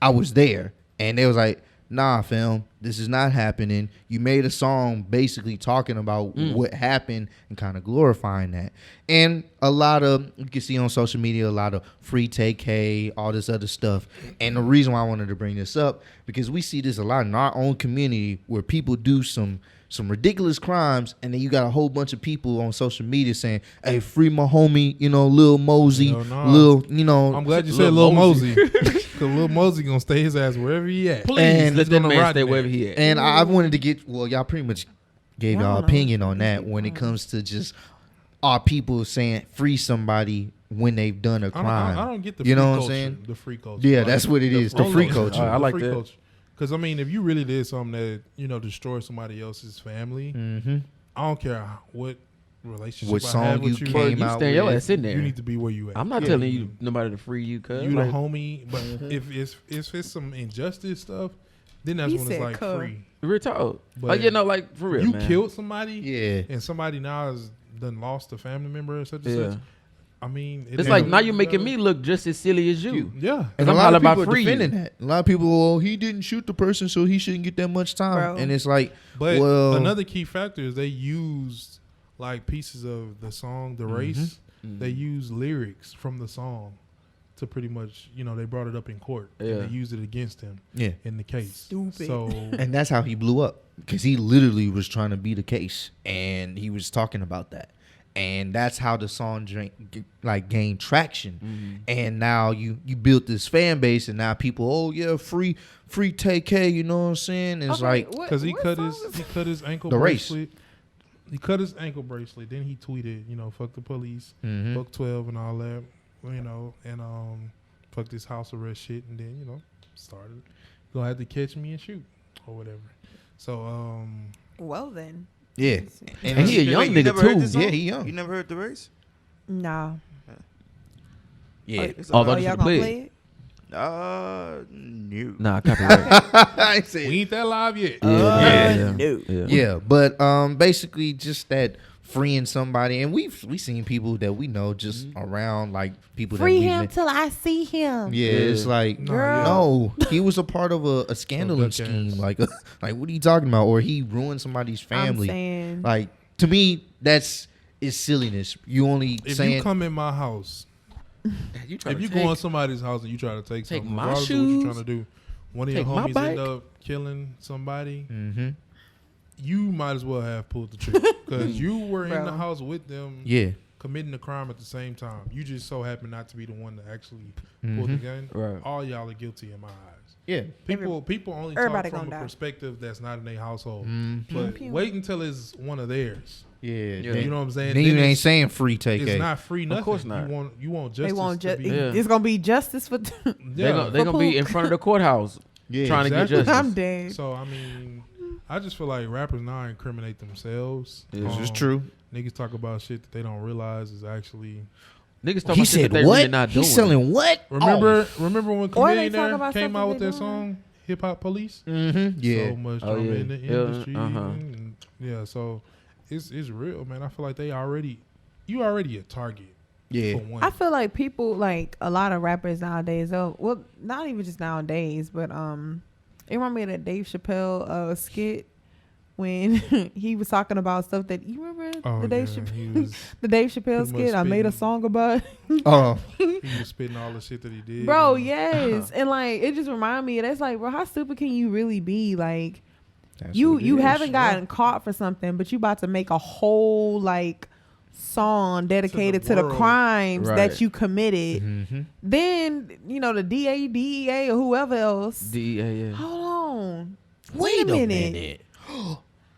I was there." And they was like, "Nah, fam, this is not happening. You made a song basically talking about what happened and kind of glorifying that." And a lot of, you can see on social media, a lot of free Tay-K, all this other stuff. And the reason why I wanted to bring this up, because we see this a lot in our own community where people do some ridiculous crimes, and then you got a whole bunch of people on social media saying, "Hey, free my homie, you know, Lil Mosey, Hell nah. Lil, you know." I'm glad you said Lil Mosey. Because Lil Mosey going to stay his ass wherever he at. Please And let that gonna man ride stay in wherever there. he at. And I wanted to get, well, y'all pretty much gave I y'all don't know. opinion on that when it comes to just our people saying free somebody when they've done a crime. I don't get the You free know what I'm culture, saying? The free culture. Yeah, that's what it is, the free culture. I like that. Because, I mean, if you really did something that, you know, destroyed somebody else's family, I don't care what relationship What I song have you with you. came you out stay your with. ass in there. You need to be where you at. I'm not Yeah. telling you nobody to free you, cuz. You like, the homie, but if it's some injustice stuff, then that's He when it's said like cuz. free. Real talk. But Like, you know, like, for real, you man. killed somebody, Yeah. and somebody now has done lost a family member or such and Yeah. such. I mean, It's like, now you're making me look just as silly as you. Yeah. And I'm a lot of hollering about people are free. defending that. A lot of people, oh, he didn't shoot the person, so he shouldn't get that much time. Bro. And it's like, But well, another key factor is they used like pieces of the song, The Race. They used lyrics from the song to pretty much, you know, they brought it up in court. Yeah. And they used it against him yeah. in the case. Stupid. So And that's how he blew up, because he literally was trying to beat a case, and he was talking about that. And that's how the song gained traction. And now you built this fan base, and now people, oh yeah, free TK, you know what I'm saying? And it's like, because he cut his ankle The Race. bracelet. He cut his ankle bracelet. Then he tweeted, you know, fuck the police, fuck 12 and all that, you know, and fuck this house arrest shit. And then, you know, started gonna have to catch me and shoot or whatever. So Well then, yeah. And he a young Wait, you nigga never heard too. this song? Yeah, he young. You never heard The Race? nah. Yeah. It's Oh, all thought Oh, you y'all should gonna play play it. it? No. Nah, copyright. I said, we ain't that live yet. yeah, but basically just that freeing somebody, and we've seen people that we know just around, like people Free that we him met. till I see him. Yeah, it's like Girl. no, he was a part of a scandalous duck scheme. ass. Like what are you talking about? Or he ruined somebody's family. I'm saying, Like, to me, is silliness. You only If saying you come in my house, You if you go in somebody's house and you try to take something, my regardless of what you're shoes, trying to do, one of your take my homies bike. end up killing somebody, mm-hmm. you might as well have pulled the trigger because you were in Bro. the house with them, Yeah. committing the crime at the same time. You just so happen not to be the one that actually pulled the gun. Right. All y'all are guilty in my eyes. Yeah. People only talk everybody from gonna a die. perspective that's not in their household. Mm-hmm. But Pew. wait until it's one of theirs. Yeah. You know what I'm saying? Then you Then ain't it's- saying free take It's a. not free nothing. course not. You want justice. they won't to just. be, Yeah. It's gonna be justice for. yeah. They're gonna be in front of the courthouse Yeah, trying to exactly. get justice. I'm dead. So I mean, I just feel like rappers now incriminate themselves. Yeah. This is true. Niggas talk about shit that they don't realize is actually. Niggas talking He about shit said that they what? really not doing. He's selling what? Remember when Or they talk Kanye about came something out with they that doing. song, Hip Hop Police? Mm-hmm. Yeah. So much Oh, drama yeah. in the Yeah, industry. And yeah, so it's real, man. I feel like you already a target. Yeah. For one. I feel like people, like a lot of rappers nowadays, well, not even just nowadays, but it reminded me of that Dave Chappelle skit when he was talking about stuff that you remember the Dave he Chappelle was, the Dave Chappelle pretty much skit. I made a spitting. song about, Oh. he was spitting all the shit that he did. bro. and- Yes, and like it just reminded me. That's like, bro, how stupid can you really be? Like That's you what it you is. haven't gotten caught for something, but you about to make a whole like song dedicated to the world. crimes Right. that you committed. Mm-hmm. Then you know the DA, DEA, or whoever else. DEA, yeah. Hold on. Wait a minute.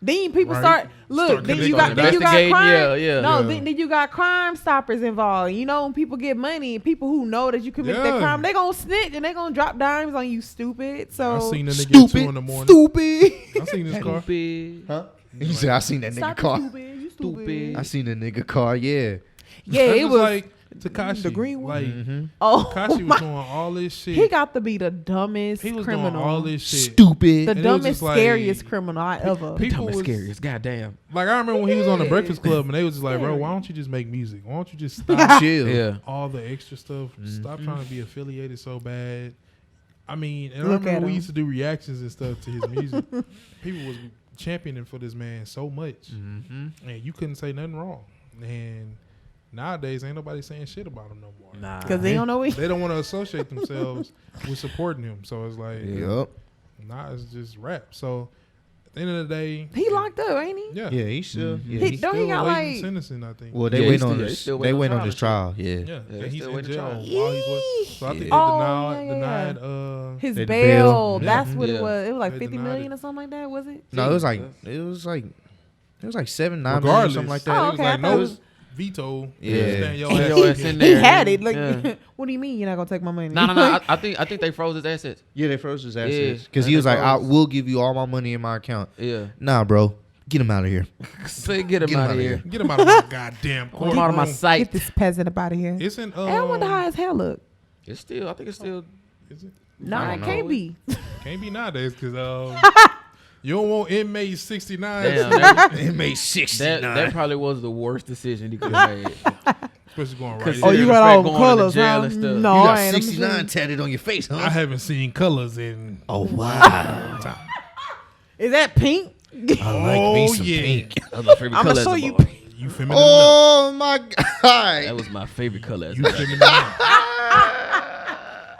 Then people Right. start look. Start Then you connecting. got Investigating, crime. yeah, yeah. No, Yeah. then you got crime stoppers involved. You know, when people get money, people who know that you committed that Yeah. crime, they gonna snitch and they gonna drop dimes on you, stupid. So I seen the nigga at 2 in the morning. Stupid. I seen his car. Stupid. Huh? He said, I seen that nigga stop car. you, stupid. You stupid. Stupid. I seen the nigga car, yeah. Yeah, That's it just was. like Tekashi. the green one? Like Mm-hmm. Oh, Tekashi my- was doing all this shit. he got to be the dumbest He was criminal. doing all this shit. Stupid. the And it was dumbest, just like- scariest criminal I ever. People Dumbest, was scariest. Goddamn. like, I remember when he was on the Yeah. Breakfast Club, and they was just like, bro, Scary. why don't you just make music? Why don't you just stop Chill. Yeah. all the extra stuff? Stop trying to be affiliated so bad. I mean, and I Look remember at we him. used to do reactions and stuff to his music. People was championing for this man so much, Mm-hmm. and you couldn't say nothing wrong. And nowadays, ain't nobody saying shit about him no more. Nah. Because they don't know it. They don't want to associate themselves with supporting him. So it's like, Yup. nah, it's just rap. So at the end of the day, He locked up, ain't he? yeah, Yeah, he still. Yeah, He- he's don't he still got, awaiting like- sentencing, I think. well, they Yeah, wait he's on still- this. he's still They waiting wait on on this trial trial. Yeah. Yeah, Yeah, and they he's still in waiting jail. trial. While he's with, so I think Yeah. they Oh, denied, yeah. His The bail, bail. that's Yeah. what Yeah. it was. It was like They 50 denied million it. or something like that, was it? No, it was like Jesus. 7, 9 million, regardless, something like Oh, that. it was okay, I like thought it no was- veto. Yeah. Stand your Stand ass your in ass in He there. had it. Like, Yeah. what do you mean you're not gonna take my money? No. I think they froze his assets. Yeah, they froze his Yeah, assets because and he was they like, "I froze. will give you all my money in my account." Yeah. Nah, bro, get him out of here. Say get him out of here. Get him out of my goddamn Get him out of my courtroom. Get sight. this peasant up out of here. It's in. And I wonder how his hair look. It's still. I think it's still. Is it? No, I it don't can't know. be. Can't be nowadays because You don't want inmate 69. Damn, Inmate 69. that probably was the worst decision he could have made. Especially going right. Cause- Oh, you Disrespect got all going to colors, jail huh? and stuff. No, You I got ain't. I'm 69 just- tatted on your face, I huh? haven't seen colors in. Oh, wow. Is that pink? I like me some yeah. pink. That was my favorite I'ma color as show a you boy. You feminine Oh, my God. That was my favorite color as a enough. You boy. feminine enough.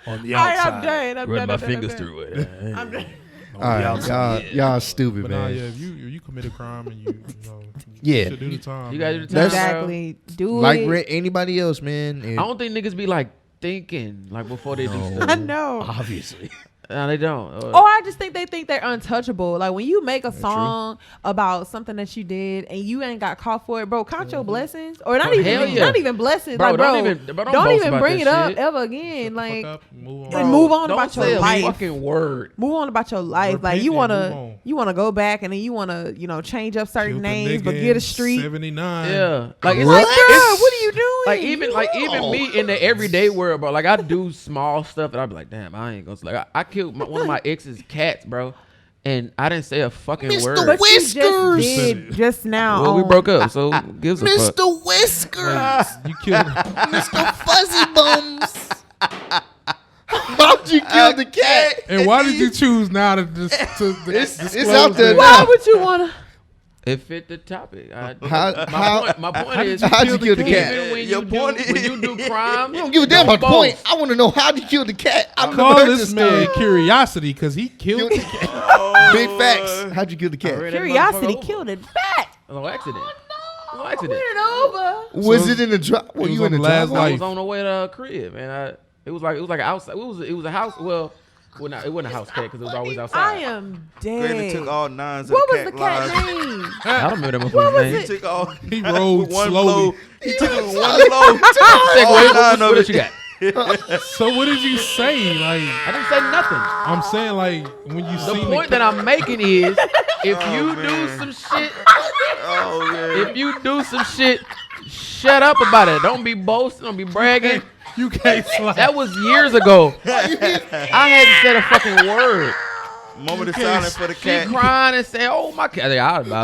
On the All right, outside. I'm done. I'm Run done. my I'm done, fingers I'm done. through it. I'm done. All right, y'all stupid, But nah, man. yeah, if you commit a crime and you know, Yeah. you should do the time. You gotta do man. the time, Exactly. Do Like it. anybody else, man. I don't think niggas be like thinking like before they do stuff. I know. Obviously. No, they don't. Or I just think they think they're untouchable. Like when you make a song about something that you did and you ain't got caught for it, bro, count your blessings. Or not Oh, hell even yeah. not even blessings. Bro, like, bro, don't boast don't even about bring that it up shit. ever again. Fuck Like up, move on. and move on Don't about say your a life. fucking word. Move on about your life. Repent Like you and move wanna on. you wanna go back and then you wanna, you know, change up certain Killed a names, nigga but get a in street. 79. Yeah, like it's Like, like bro, what are you doing? like even me in the everyday world, bro. Like I do small stuff, and I be like, damn, I ain't gonna like I killed one of my ex's cats, bro, and I didn't say a fucking word. But you Whiskers. just did just now. Well, we on- broke up, so who gives a fuck? Mr. Whiskers. You killed Mr. Fuzzy Bums. How'd you kill the cat? And why did you choose now to It's disclose out there that? Why would you wanna? It fit the topic. My point is, how'd you kill the cat? even when Your you point do when you do crime, You don't give a damn about the point. boast. I want to know how you killed the cat. I've never Call heard this this man story. curiosity because he killed the cat. Big facts. How'd you kill the I cat? ran that Curiosity motherfucker over. killed it back. No accident. No Put accident. it over. Was So it in the drop? Were it was you in on the the last driveway? I life. was on the way to a crib, man. It was like an outside. It was a house. Well, it wasn't a house cat because it was always I outside. am Granny dead. took all nines What of was the the cat cat lives. name? I don't remember that What motherfucker's was name. it? He took all. He rode with one slowly. blow. He took it with one blow. Say, All what nine of what it. you got? So what did you say? Like I didn't say nothing. I'm saying, like when you The see point that I'm making is, if Oh, you do man. some shit, Oh yeah. if you do some shit, shut up about it. Don't be boasting. Don't be bragging. you can't slide. That was years ago. I hadn't said a fucking word. Moment of silence for the She cat. crying and saying, "Oh my cat,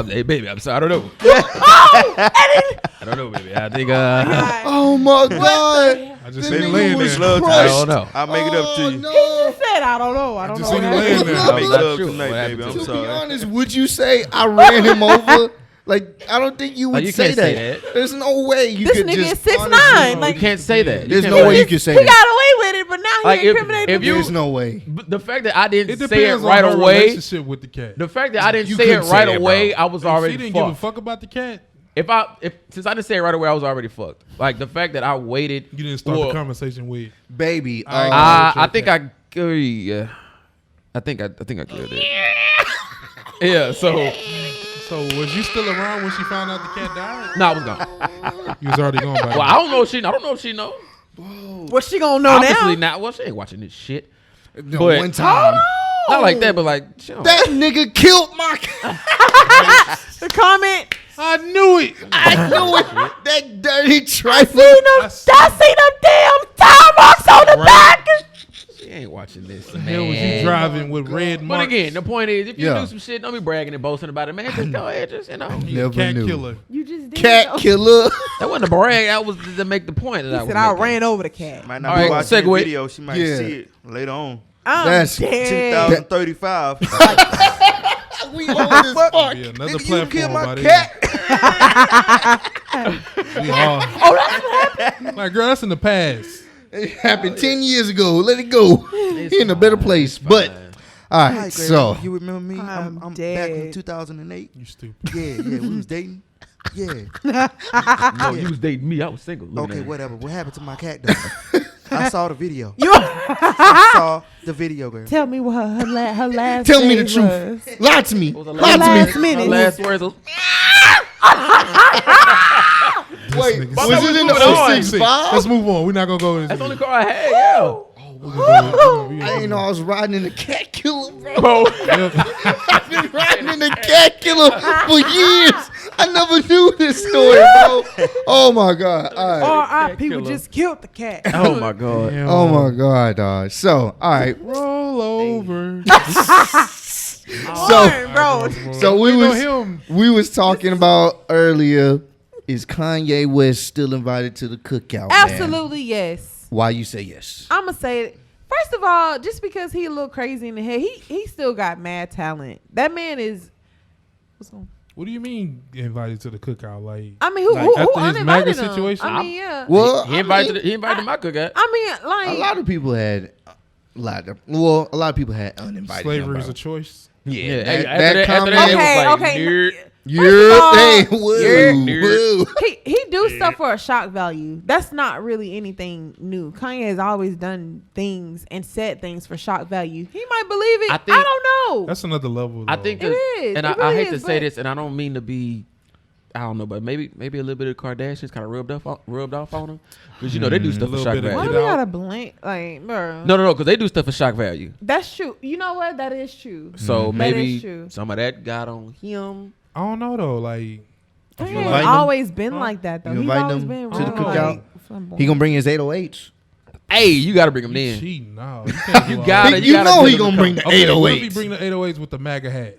hey baby, I'm sorry. I don't know. I don't know, baby. I think Oh my God. I just This seen it nigga laying was there. Love crushed. I don't know. I'll make it up to you. No. Said I don't know. I don't Just know. seen what it laying happened. there. I'll make it Not up true. tonight, What baby. happened I'm to To be sorry. honest, would you say I ran him over? Like, I don't think you would you say can't say that. that. There's no way you This could nigga just is 6'9". honestly- Like You can't say that. There's can't no say way that. you can say He that. got away with it, but now Like, he if- incriminating if you- There's no way. But the fact that I It didn't say it depends on right her away, relationship with the cat. the fact that I didn't You say it couldn't right say it, away, bro. I was If already she didn't give a fucked. fuck about the cat, Since I didn't say it right away, I was already fucked. Like the fact that I waited. you didn't start Well, the conversation with. Baby, I think I yeah. I think I killed it. Yeah. So was you still around when she found out the cat died? No, I was gone. You was already gone by Well, then. I don't know if she know. What she gonna know Obviously now? not. Well, she ain't watching this shit. no, but- one time. Not like that, but like she don't- That nigga killed my cat. The comment. I knew it. I knew it. That dirty trifling. I see them damn tire marks on the back. She ain't watching this. The hell was you Man. driving with red But marks? again, the point is, if you Yeah. do some shit, don't be bragging and boasting about it, man. Just go ahead, just You a Never cat knew. killer. You just did. Cat though. killer. That wasn't a brag. That was to make the point that I He was said I making. ran over the cat. Might not All be right, watching the segue. video. She might Yeah. see it later on. I'm That's- dead. 2035. We old as fuck. Be another Nigga, you platform killed my by then. cat. We all. Oh, that's what happened. Like, girl, that's in the past. It happened 10 years ago. Let it go. He in a better place. But, all Hi, right, Greg. so. You remember me? I'm I'm back dead. in 2008. You stupid. Yeah, we was dating. Yeah. No, you was dating me. I was single. Looking Okay, at whatever. What happened to my cat though? I saw the video. You I saw the video, girl. tell me what her last. Tell me the phrase truth. was. Lie to me. What was the Lie to last me. minute? Her last words was, Wait, nigga But was we it in moving on. the 06 Let's move on. We're not gonna go. that's the only car I had, yeah. I ain't know I was riding in the cat killer, bro. Bro, I've been riding in the cat killer for years. I never knew this story, bro. Oh my God. All right. R.I.P. We killer. just killed the cat. oh my god. Oh my God, dog. So, all right. Roll over. bro. So him. we was talking about earlier. Is Kanye West still invited to the cookout? Absolutely yes. Why you say yes? I'm gonna say it. First of all, just because he a little crazy in the head, he still got mad talent. That man is. What's on? What do you mean invited to the cookout? Like, I mean, who after his uninvited MAGA him? situation? I mean, yeah. Well, He invited to my cookout. I mean, like a lot of people had a lot of people had uninvited. Slavery is him, a choice. yeah. Hey, that after comment. that, it was like, okay. nerd. Hey, all, woo. he do stuff for a shock value. That's not really anything new. Kanye has always done things and said things for shock value. He might believe it. I don't know. That's another level. I though. think It is. and It I really hate to is, say but- this, and I don't mean to be, I don't know, but maybe a little bit of Kardashians kind of rubbed off on them, because they do stuff for little shock bit of Why value. do we out. gotta blink? Like, bro. No, because they do stuff for shock value. That's true. You know what? That is true. So That maybe is true. some of that got on him. I don't know though. Like, He you ain't invite him? always been like that though. You He's invite always them been to the real, cookout? like, flamboyant. He gonna bring his 808s. Hey, you got to bring him in. cheating. No, you can't You do all got that. it. You gotta know give he him gonna a bring the couple. Okay, what if he 808s. bring the 808s with the MAGA hat?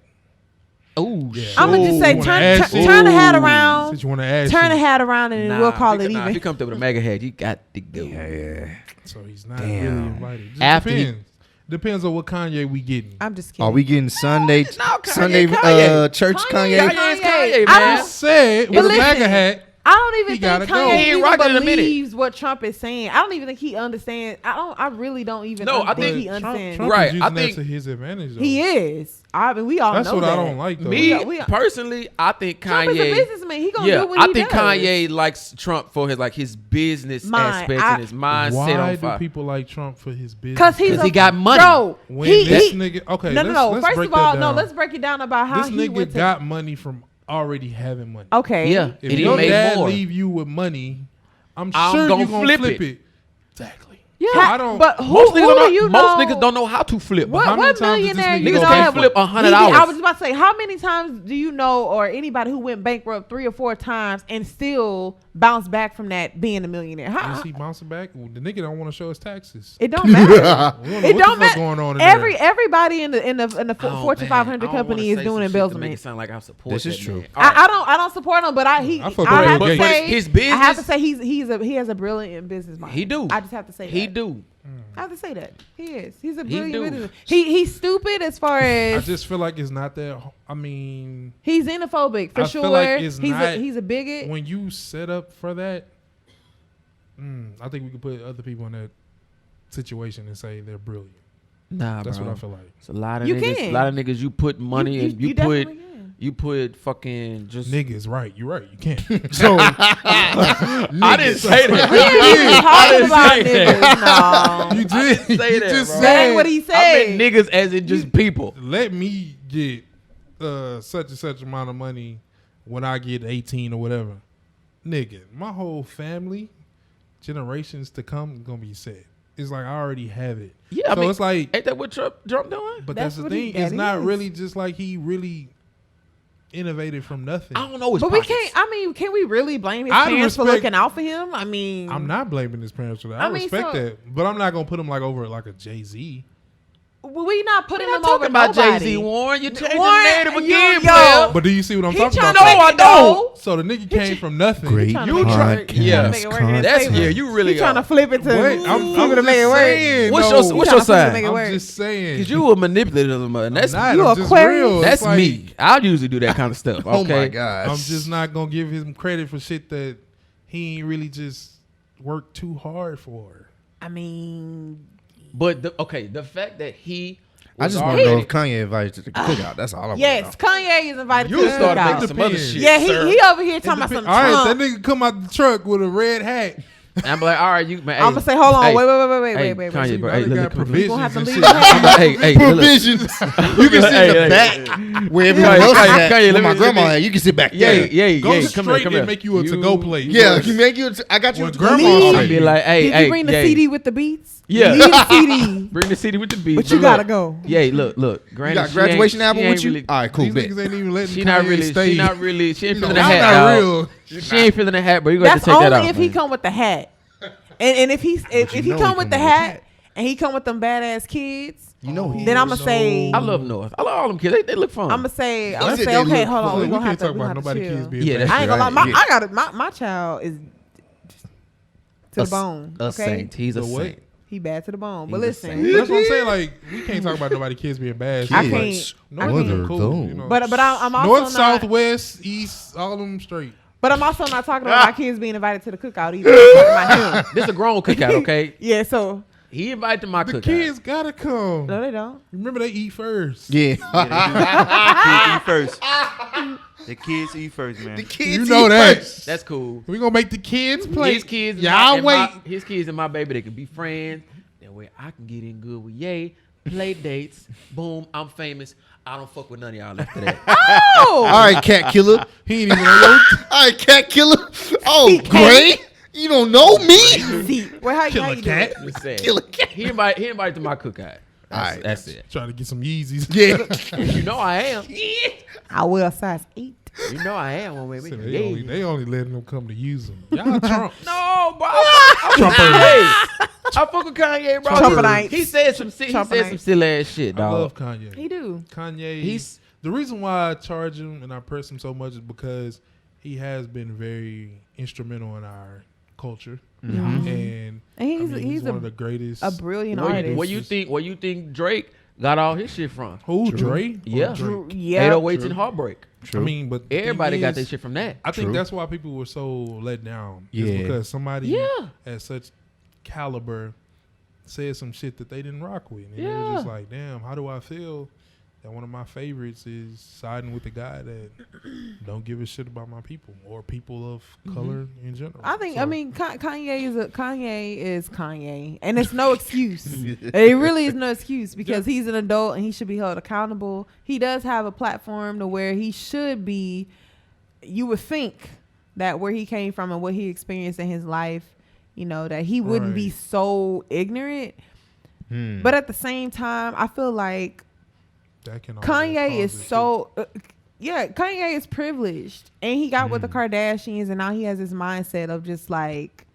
Oh, Yeah. I'm gonna just say Ooh. turn the hat around. Since you want to ask, Turn the hat around and then we'll call it If even. you come through with a MAGA hat, you got to go. Yeah. So he's not Damn. really invited. Just After he- depends on what Kanye we getting. I'm just kidding. Are we getting Sunday Kanye. church Kanye? Kanye is Kanye, I man. don't- Said But with a listen, MAGA hat. I don't even He think gotta go. Kanye He ain't even rocking in a minute. believes what Trump is saying. I don't even think he understands. I really don't even. No, I think think he understands. Trump Right, is I using think- that to his advantage. Though. He is. I mean, we all That's know what that. I don't like though. Me We- personally, I think Trump is a Kanye. businessman. He gonna Yeah, do what I he think does. Kanye likes Trump for his business aspects and his mindset Why on do fire. people like Trump for his business? Because he's 'Cause he got money. Bro, When he, this he nigga, okay, no. let's First break of all, that no. down. Let's break it down about how This he went nigga to. got money from already having money. Okay. Yeah, If and he your made dad more. leave you with money, I'm I'm sure gonna you're gonna flip flip it. it. Exactly. Yeah, I don't- but who Most do niggas, you know? most niggas don't know how to flip. What, How many what times did this millionaire nigga you go know can't have- flip $100? I was about to say, how many times do you know, or anybody who went bankrupt 3 or 4 times and still bounced back from that being a millionaire? Is he bouncing back? Well, the nigga don't want to show his taxes. It don't matter. We don't know It what don't the fuck matter. going on in Everybody in the Oh, Fortune man, 500 I don't company wanna is say doing some shit to make embezzlement. it sound like I support This is that true. man. All right. I don't support him, but I fuck with I have Bill to Gates. say His I have to business- say he has a brilliant business mind. He do. I just have to say He that. do. I have to say that he is. He's a He brilliant do. businessman. He's stupid as far I as just feel like it's not that. I mean, he's xenophobic for I sure. feel like it's he's not- he's a bigot. when you set up for that, I think we could put other people in that situation and say they're brilliant. Nah, That's bro. what I feel like. It's a lot of You niggas. can. A lot of niggas. You put money and you put definitely can. you put fucking just. Niggas, right? You're right. You can't. So I didn't say that. We ain't even talking about say niggas. No, you did. say You that, just bro. that ain't said. what he I said. meant niggas as in just people. Let me get such and such amount of money when I get 18 or whatever. Nigga, my whole family, generations to come, gonna be set. It's like I already have it. Yeah, So I mean, it's like, ain't that what Trump doing? but That's that's the what he- thing. It's that not is. really just like he really innovated from nothing. I don't know. His But we pockets. can't. I mean, can we really blame his I'd parents for respect- looking out for him? I mean, I'm not blaming his parents for that. I I mean, respect so- that, but I'm not gonna put him like over like a Jay-Z. We not putting We're him not over talking about nobody. Jay-Z, Warren. You're changing Warren, the narrative you- again, yo. player. But do you see what I'm He talking trying about? to No, I make it don't. go. So the nigga came from nothing. great trying to You try- podcast. yeah. Make it work in his That's favor. yeah. You really He trying to are. flip it to Wait, I'm to make it just work. saying. What's no, your what's your trying to sign? make it I'm work. just saying. Because you a manipulative man. That's I'm You not, I'm just Aquarius? real. It's that's like, me. I usually do that kind of stuff. Okay? Oh my gosh. I'm just not gonna give him credit for shit that he ain't really just worked too hard for. I mean, But the fact that he I was just want to know already- if Kanye invited to the cookout. That's all I want to know. yes, Kanye is invited you to the started cookout. making some other Depends. shit. Yeah, sir. he over here talking about some All right, Trump. that nigga come out the truck with a red hat. I'm like, all right, you man. I'm gonna say, hold on, hey, wait. Kanye, wait. bro. Now Hey, they look, got look, provisions gonna have to and leave shit. the hat. hey, look. Provisions. You can sit in the back where everyone Kanye, else is Kanye, at. Kanye, Where let my me- grandma let me- at. You can sit back Yeah, there. yeah, Go yeah. Come straight here, come and here. make you a to-go plate. Yeah, you make you. I got you. Well, a grandma grandma. already- I'd be like, hey, Did hey, you bring the yay. CD with the beats? Yeah. You need a CD, Bring the CD with the beat. but you gotta go. Yeah, look. You Granted, got she graduation ain't- album she with ain't you? really- All right, cool. These Bet. niggas ain't even letting She Kanye not really. stay. She not really. She ain't No, feeling the that's hat. not dog. real. She ain't feeling the hat, bro. You got to That's take that only out. if he man. come with the hat. And if he you come know with he the come with hat and he come with them badass kids, You know he Then is. I'ma say I love North. I love all them kids. They look fun. I'm gonna say They okay, look hold on. fun. We're We gonna have can't to talk about nobody kids chill. being Yeah, bad. that's I ain't gonna lie. right. I got my child is to the bone. A Okay, saint. He's a The what? saint. he bad to the bone. But He's a listen, saint. That's what I'm saying. Like, we can't talk about nobody kids being bad. I Kids, can't- North what is are cool, those? you know. but I'm also North, not. south, west, east, all of them straight. But I'm also not talking about my kids being invited to the cookout either. I'm talking about him. This is a grown cookout, okay? Yeah, so He invited to my The cookout. kids gotta come. no, they don't. Remember, they eat first. Yeah. Kids eat first. The kids eat first, man. The kids You know eat that. first. That's cool. We gonna make the kids play. His kids, Y'all wait. His kids and my baby, they can be friends. That way, I can get in good with Ye. Play dates. Boom, I'm famous. I don't fuck with none of y'all after that. Oh, All right, cat killer. He ain't even on your All right, cat killer. Oh, Gray, you don't know me. see, well, how killer you do cat. it? Just saying. Killer cat. He invited to my cookout. Alright. That's it. Trying to get some Yeezys. Yeah. You know I am. I will size 8. You know I am, oh, baby. So Yeah. they only letting them come to use them. Y'all Trump. No, bro. I fuck with Kanye, bro. Trumpenites. He said some silly ass shit, I dog. love Kanye. He do. Kanye. He's- The reason why I charge him and I press him so much is because he has been very instrumental in our culture, and And he's one of the greatest. a brilliant Where artist. you think Drake got all his shit from? Who Dre? Yeah. Or Drake? Yeah. 808s and Heartbreak. I mean, but the Everybody thing got is, their shit from that. I think True. that's why people were so let down. Yeah. Is because somebody Yeah. at such caliber said some shit that they didn't rock with. And it Yeah. was just like, damn, how do I feel that one of my favorites is siding with the guy that don't give a shit about my people or people of color in general? I think. So, I mean, Kanye is Kanye, and it's no excuse. It really is no excuse because he's an adult and he should be held accountable. He does have a platform to where he should be. You would think that where he came from and what he experienced in his life, you know, that he wouldn't be Right. so ignorant. But at the same time, I feel like that can always Kanye is cause a so Kanye is privileged and he got with the Kardashians and now he has this mindset of just like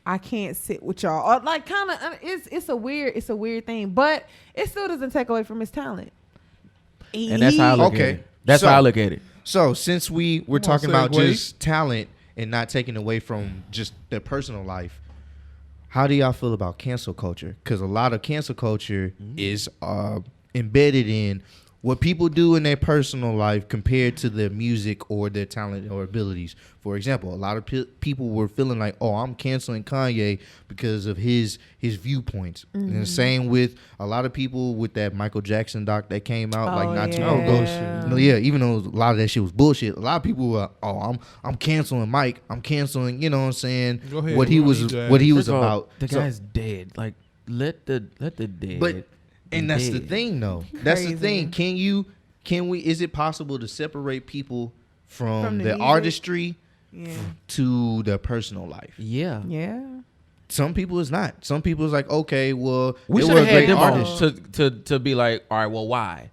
I can't sit with y'all or like kind of it's a weird thing, but it still doesn't take away from his talent. And that's how I look at Okay. it. That's So- how I look at it. So since we're Come on, talking about segue. just talent and not taking away from just their personal life, how do y'all feel about cancel culture? Because a lot of cancel culture is embedded in what people do in their personal life compared to their music or their talent or abilities. For example, a lot of people were feeling like, oh, I'm canceling Kanye because of his viewpoints. And the same with a lot of people with that Michael Jackson doc that came out like not too long ago. bullshit. No, yeah, even though a lot of that shit was bullshit, a lot of people were, oh, I'm canceling Mike. I'm canceling, you know what I'm saying? Go ahead, What we he don't was need your what he ass. was First of all, about. The So- guy's dead. Like let the dead. but be and that's the dead. thing though. That's the Crazy. thing. Can we is it possible to separate people from the the music? artistry Yeah. to their personal life? Yeah. Yeah. Some people is not. Some people is like, okay, well, We they should were a have had great them artist. on to be like, all right, well, why?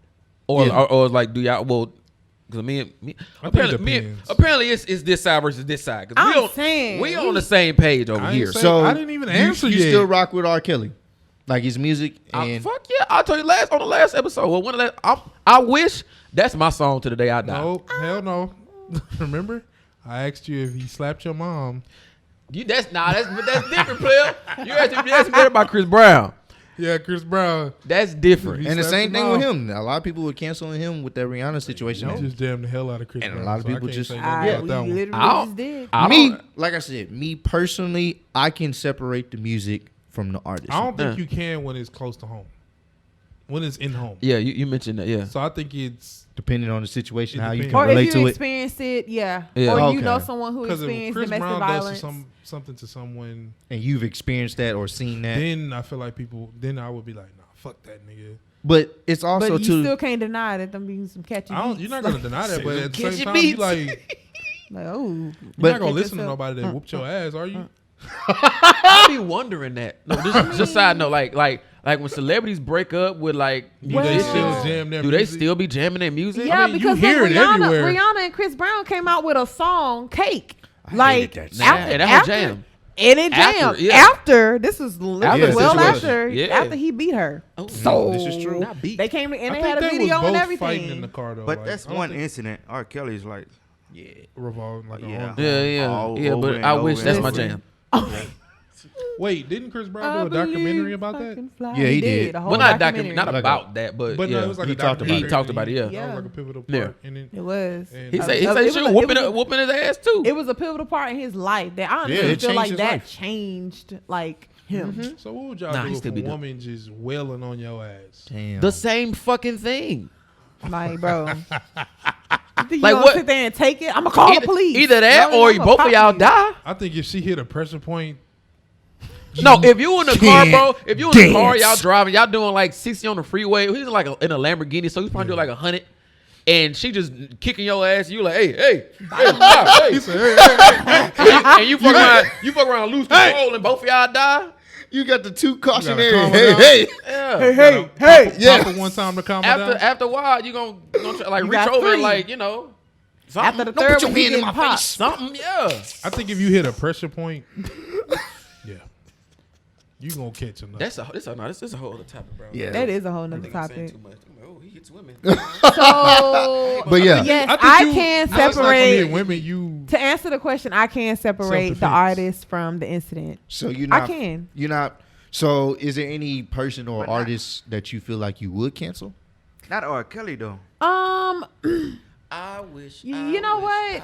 Or Yeah. or like, do y'all because think it depends. apparently it's this side versus this side. 'Cause I'm saying, we on the same page over I ain't here. saying- So I didn't even answer you yet. still rock with R. Kelly, like his music and Fuck yeah! I told you on the last episode. Well, one of the I wish that's my song to the day I die. No, hell no. Remember, I asked you if he slapped your mom. That's different, player. You asked me about Chris Brown. Yeah, Chris Brown. That's different. He and the slapped same your thing with mom. him. A lot of people were canceling him with that Rihanna situation. You just jammed the hell out of Chris And a Brown. lot of so I people can't just- say nothing about that We one. literally I'll- just did. I Me, don't- like I said, me personally, I can separate the music from the artist. I don't think Yeah. you can when it's close to home. When it's in home. Yeah, you mentioned that. Yeah. So I think it's Depending on the situation, It how you depends. can Or relate if to you it. experienced it, yeah. Yeah. Or Okay. you know someone who because if experienced Chris domestic Brown violence. does something to someone, And you've experienced that or seen that. then I feel like people. Then I would be like, nah, fuck that nigga. But it's also but you to still can't deny that them being some catchy beats. You're not gonna deny that, but at the same Catchy time, you beats. like Like, oh. you're But- not gonna listen to yourself. nobody that whooped your ass, are you? I be wondering that. No, just side note, like when celebrities break up with like Do they musicians, still jam their do they music? still be jamming their music? Yeah, mean, you because hear look, it everywhere. Rihanna and Chris Brown came out with a song, Cake. I like hated that Nah, and that's a jam. And it jammed. After, yeah. After this was After the well situation. after Yeah. after he beat her. Oh, So this is true. Not beat. they came and I they think had a they video was and both fighting in everything. the car though. But like, that's I don't one think- incident. R. Kelly's like, revolving like a Yeah. horn. Yeah, All yeah, over but and I over wish and that's my over. jam. Wait, didn't Chris I Brown do a documentary believe about I that? can fly. Yeah, he did. A whole Well, not documentary. not Like about that, but But yeah. no, it was like He a talked about documentary. it. He talked about it, yeah. That Yeah. was like a pivotal Yeah. part in it. It was. And He I- said it was she a- was it was a- whooping his ass too. It was a pivotal part in his life that I honestly it feel changed like his that life. changed like him. So what would y'all Nah, do he if still a be doing- woman just wailing on your ass? Damn. The same fucking thing. Like, bro. You think you Like gonna what- sit there and take it? I'm gonna call the police. Either that No, or I'm both of y'all pop die. I think if she hit a pressure point, No, if you in the car, can't bro, if you in the car, dance. y'all driving, y'all doing like 60 on the freeway. He's like in a Lamborghini, so he's probably doing like 100. And she just kicking your ass. You like, hey, stop, hey. he said, hey. And you fuck around, lose control, and both of y'all die. You got the two cautionary. calm Hey, down. hey. Yeah. hey. Yeah. Pop it one time to calm her down. After a while, you gonna try, like You reach got over and three. like something. After the Don't third put your one, he hand in getting my popped. face. Something, yeah. I think if you hit a pressure point, yeah, you gonna catch enough. This is a whole other topic, bro. Yeah. That is a whole I nother think I'm saying topic. too much. Oh, he hits women. So, But yeah. yes, think I you- can I was like, when you separate. hit women, you To answer the question, I can separate the Self-defense. artist from the incident. So you're not. I can. You're not. So is there any person or But not- artist that you feel like you would cancel? not R. Kelly though. I wish. You know what?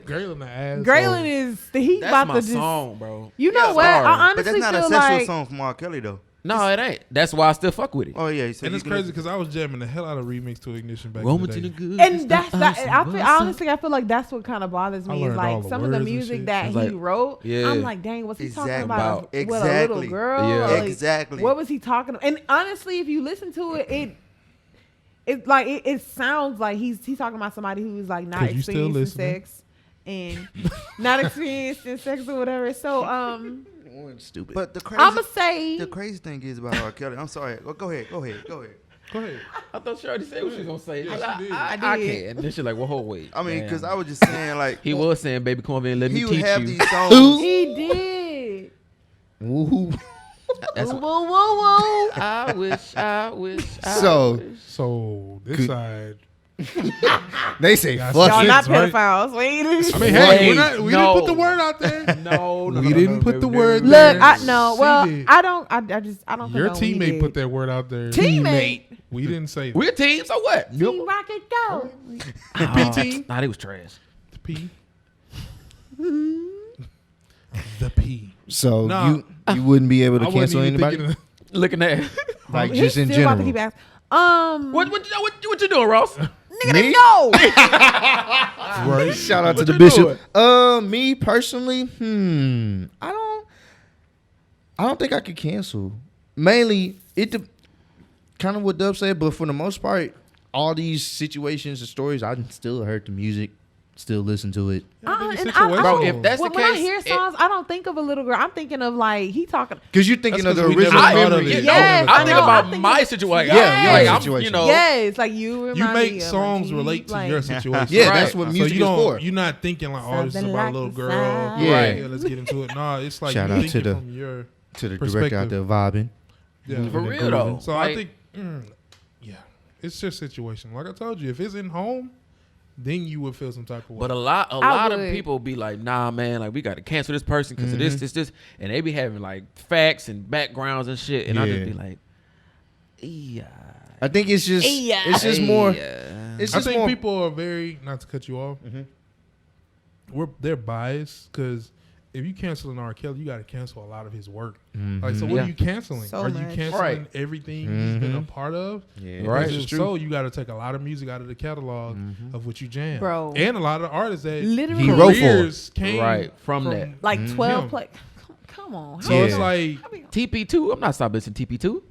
Graylin the ass. Graylin is he's That's about my to just. song, bro. You know Yeah, what? sorry. I But honestly that's not a feel sexual like song from R. Kelly though. No, it ain't. That's why I still fuck with it. Oh yeah, he said And you it's can crazy listen- because I was jamming the hell out of remix to Ignition back Woman in to the the day. good. and that's that. I feel like that's what kind of bothers I me is learned all like the some of the words and music shit. that It's he like- wrote. yeah. I'm like, dang, was he talking Exactly. about with a little Exactly. girl? Yeah. Like, Exactly. What was he talking about? And honestly, if you listen to it, it sounds like he's talking about somebody who's like not 'Cause you still experienced in listening. sex and not experienced in sex or whatever. So Stupid. But the crazy, I'ma say the crazy thing is about R. Kelly. I'm sorry. Go ahead. Go ahead. I thought she already said what she was gonna say. Yeah, she did. I did. can't. And then she's like, well, hold wait. I mean, Damn. because I was just saying like He was saying, baby, come over here and let me he would teach have you. these songs. he did. Woo. That's Whoa, what, whoa, whoa. I wish. So So this Could- side, they say Y'all fuck Y'all it. not right? pedophiles. Wait. I mean, Wait, hey, we no. didn't put the word out there. No, We didn't put the word Look, there. I no. She Well, did. I don't. I don't. Your condone what he teammate did. put that word out there. Teammate. We didn't say that. We're a team, so what? Team Rocket go. The P team. Nah, they was trash. The P. The P. So Nah. you wouldn't be able I to wasn't cancel even anybody, thinking Looking at like He's just in still about to general. keep asking. what you doing, Ross? Nigga, Me? no. right. Shout out What to the you bishop. Me personally, I don't think I could cancel. Mainly, kind of what Dub said, but for the most part, all these situations and stories, I still heard the music, still listen to it. And Bro, if that's when the I case, hear songs, I don't think of a little girl. I'm thinking of like he talking. Because you're thinking That's of the 'cause we original never thought of memory. it. Yes, I I think know. about I'm thinking- my situation. Yeah, your like, I'm, situation. you know, Yes, like you remind You me make of songs my relate to like, your situation. Yeah, Right. that's what So music you is don't, for. you're not thinking like, oh, this is Something about a like little the girl. sound. Yeah. Yeah, let's get into it. No, it's like Shout you out thinking to the- from your To the director out Perspective. there vibing. yeah. For real though. So Like, I think, yeah, it's just situation. Like I told you, if it's in home, then you would feel some type of way. But a lot of would. people be like, nah, man, like we got to cancel this person because of this, and they be having like facts and backgrounds and shit, and I just Yeah. be like, yeah, I think it's just more. It's I just think more. people are very, not to cut you off, they're biased because if you cancel an R. Kelly, you got to cancel a lot of his work. Like, so what Yeah. are you canceling? So are much. you canceling Right. everything he's been a part of? Yeah, Right. Because This is if true. so, you got to take a lot of music out of the catalog of what you jam, Bro. and a lot of artists that Literally. He wrote for careers came Right, from that. like 12 him. play. Come on. So Yeah. it's like TP2. I'm not stopping listening to TP2.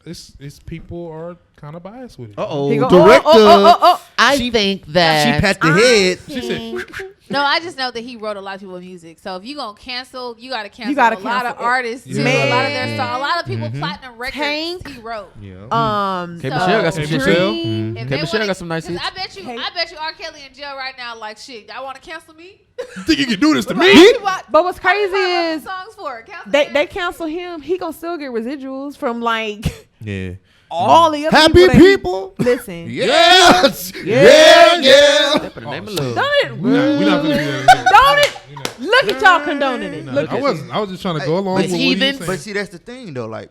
it's people are kind of biased with it. Uh-oh. He go, Director. oh. I She- think She that pat the head. She said, No, I just know that he wrote a lot of people's music. So if you gonna cancel, you gotta cancel gotta a lot of cancel it. artists. Yeah. Too. A lot of Man. their songs. A lot of people platinum records Tank. he wrote. Yeah. K. Michelle got some K. shit Michelle? too. Dream. If K. they Michelle wanna- got some nice 'cause hits. I bet you R. Kelly in jail right now. Like shit, y'all want to cancel me? Think you can do this to Why me? you watch- But what's why you crazy writing is songs for it? Cancel they him? cancel him. He gonna still get residuals from like Yeah. all the other Happy that- people. Listen, Yes. Yeah. Yeah. For the name of love. don't it? We not gonna do that. Don't it? You know. Look at y'all condoning it. No, Look I at wasn't. I was just trying to go along But with what he was but saying. see, that's the thing though. Like,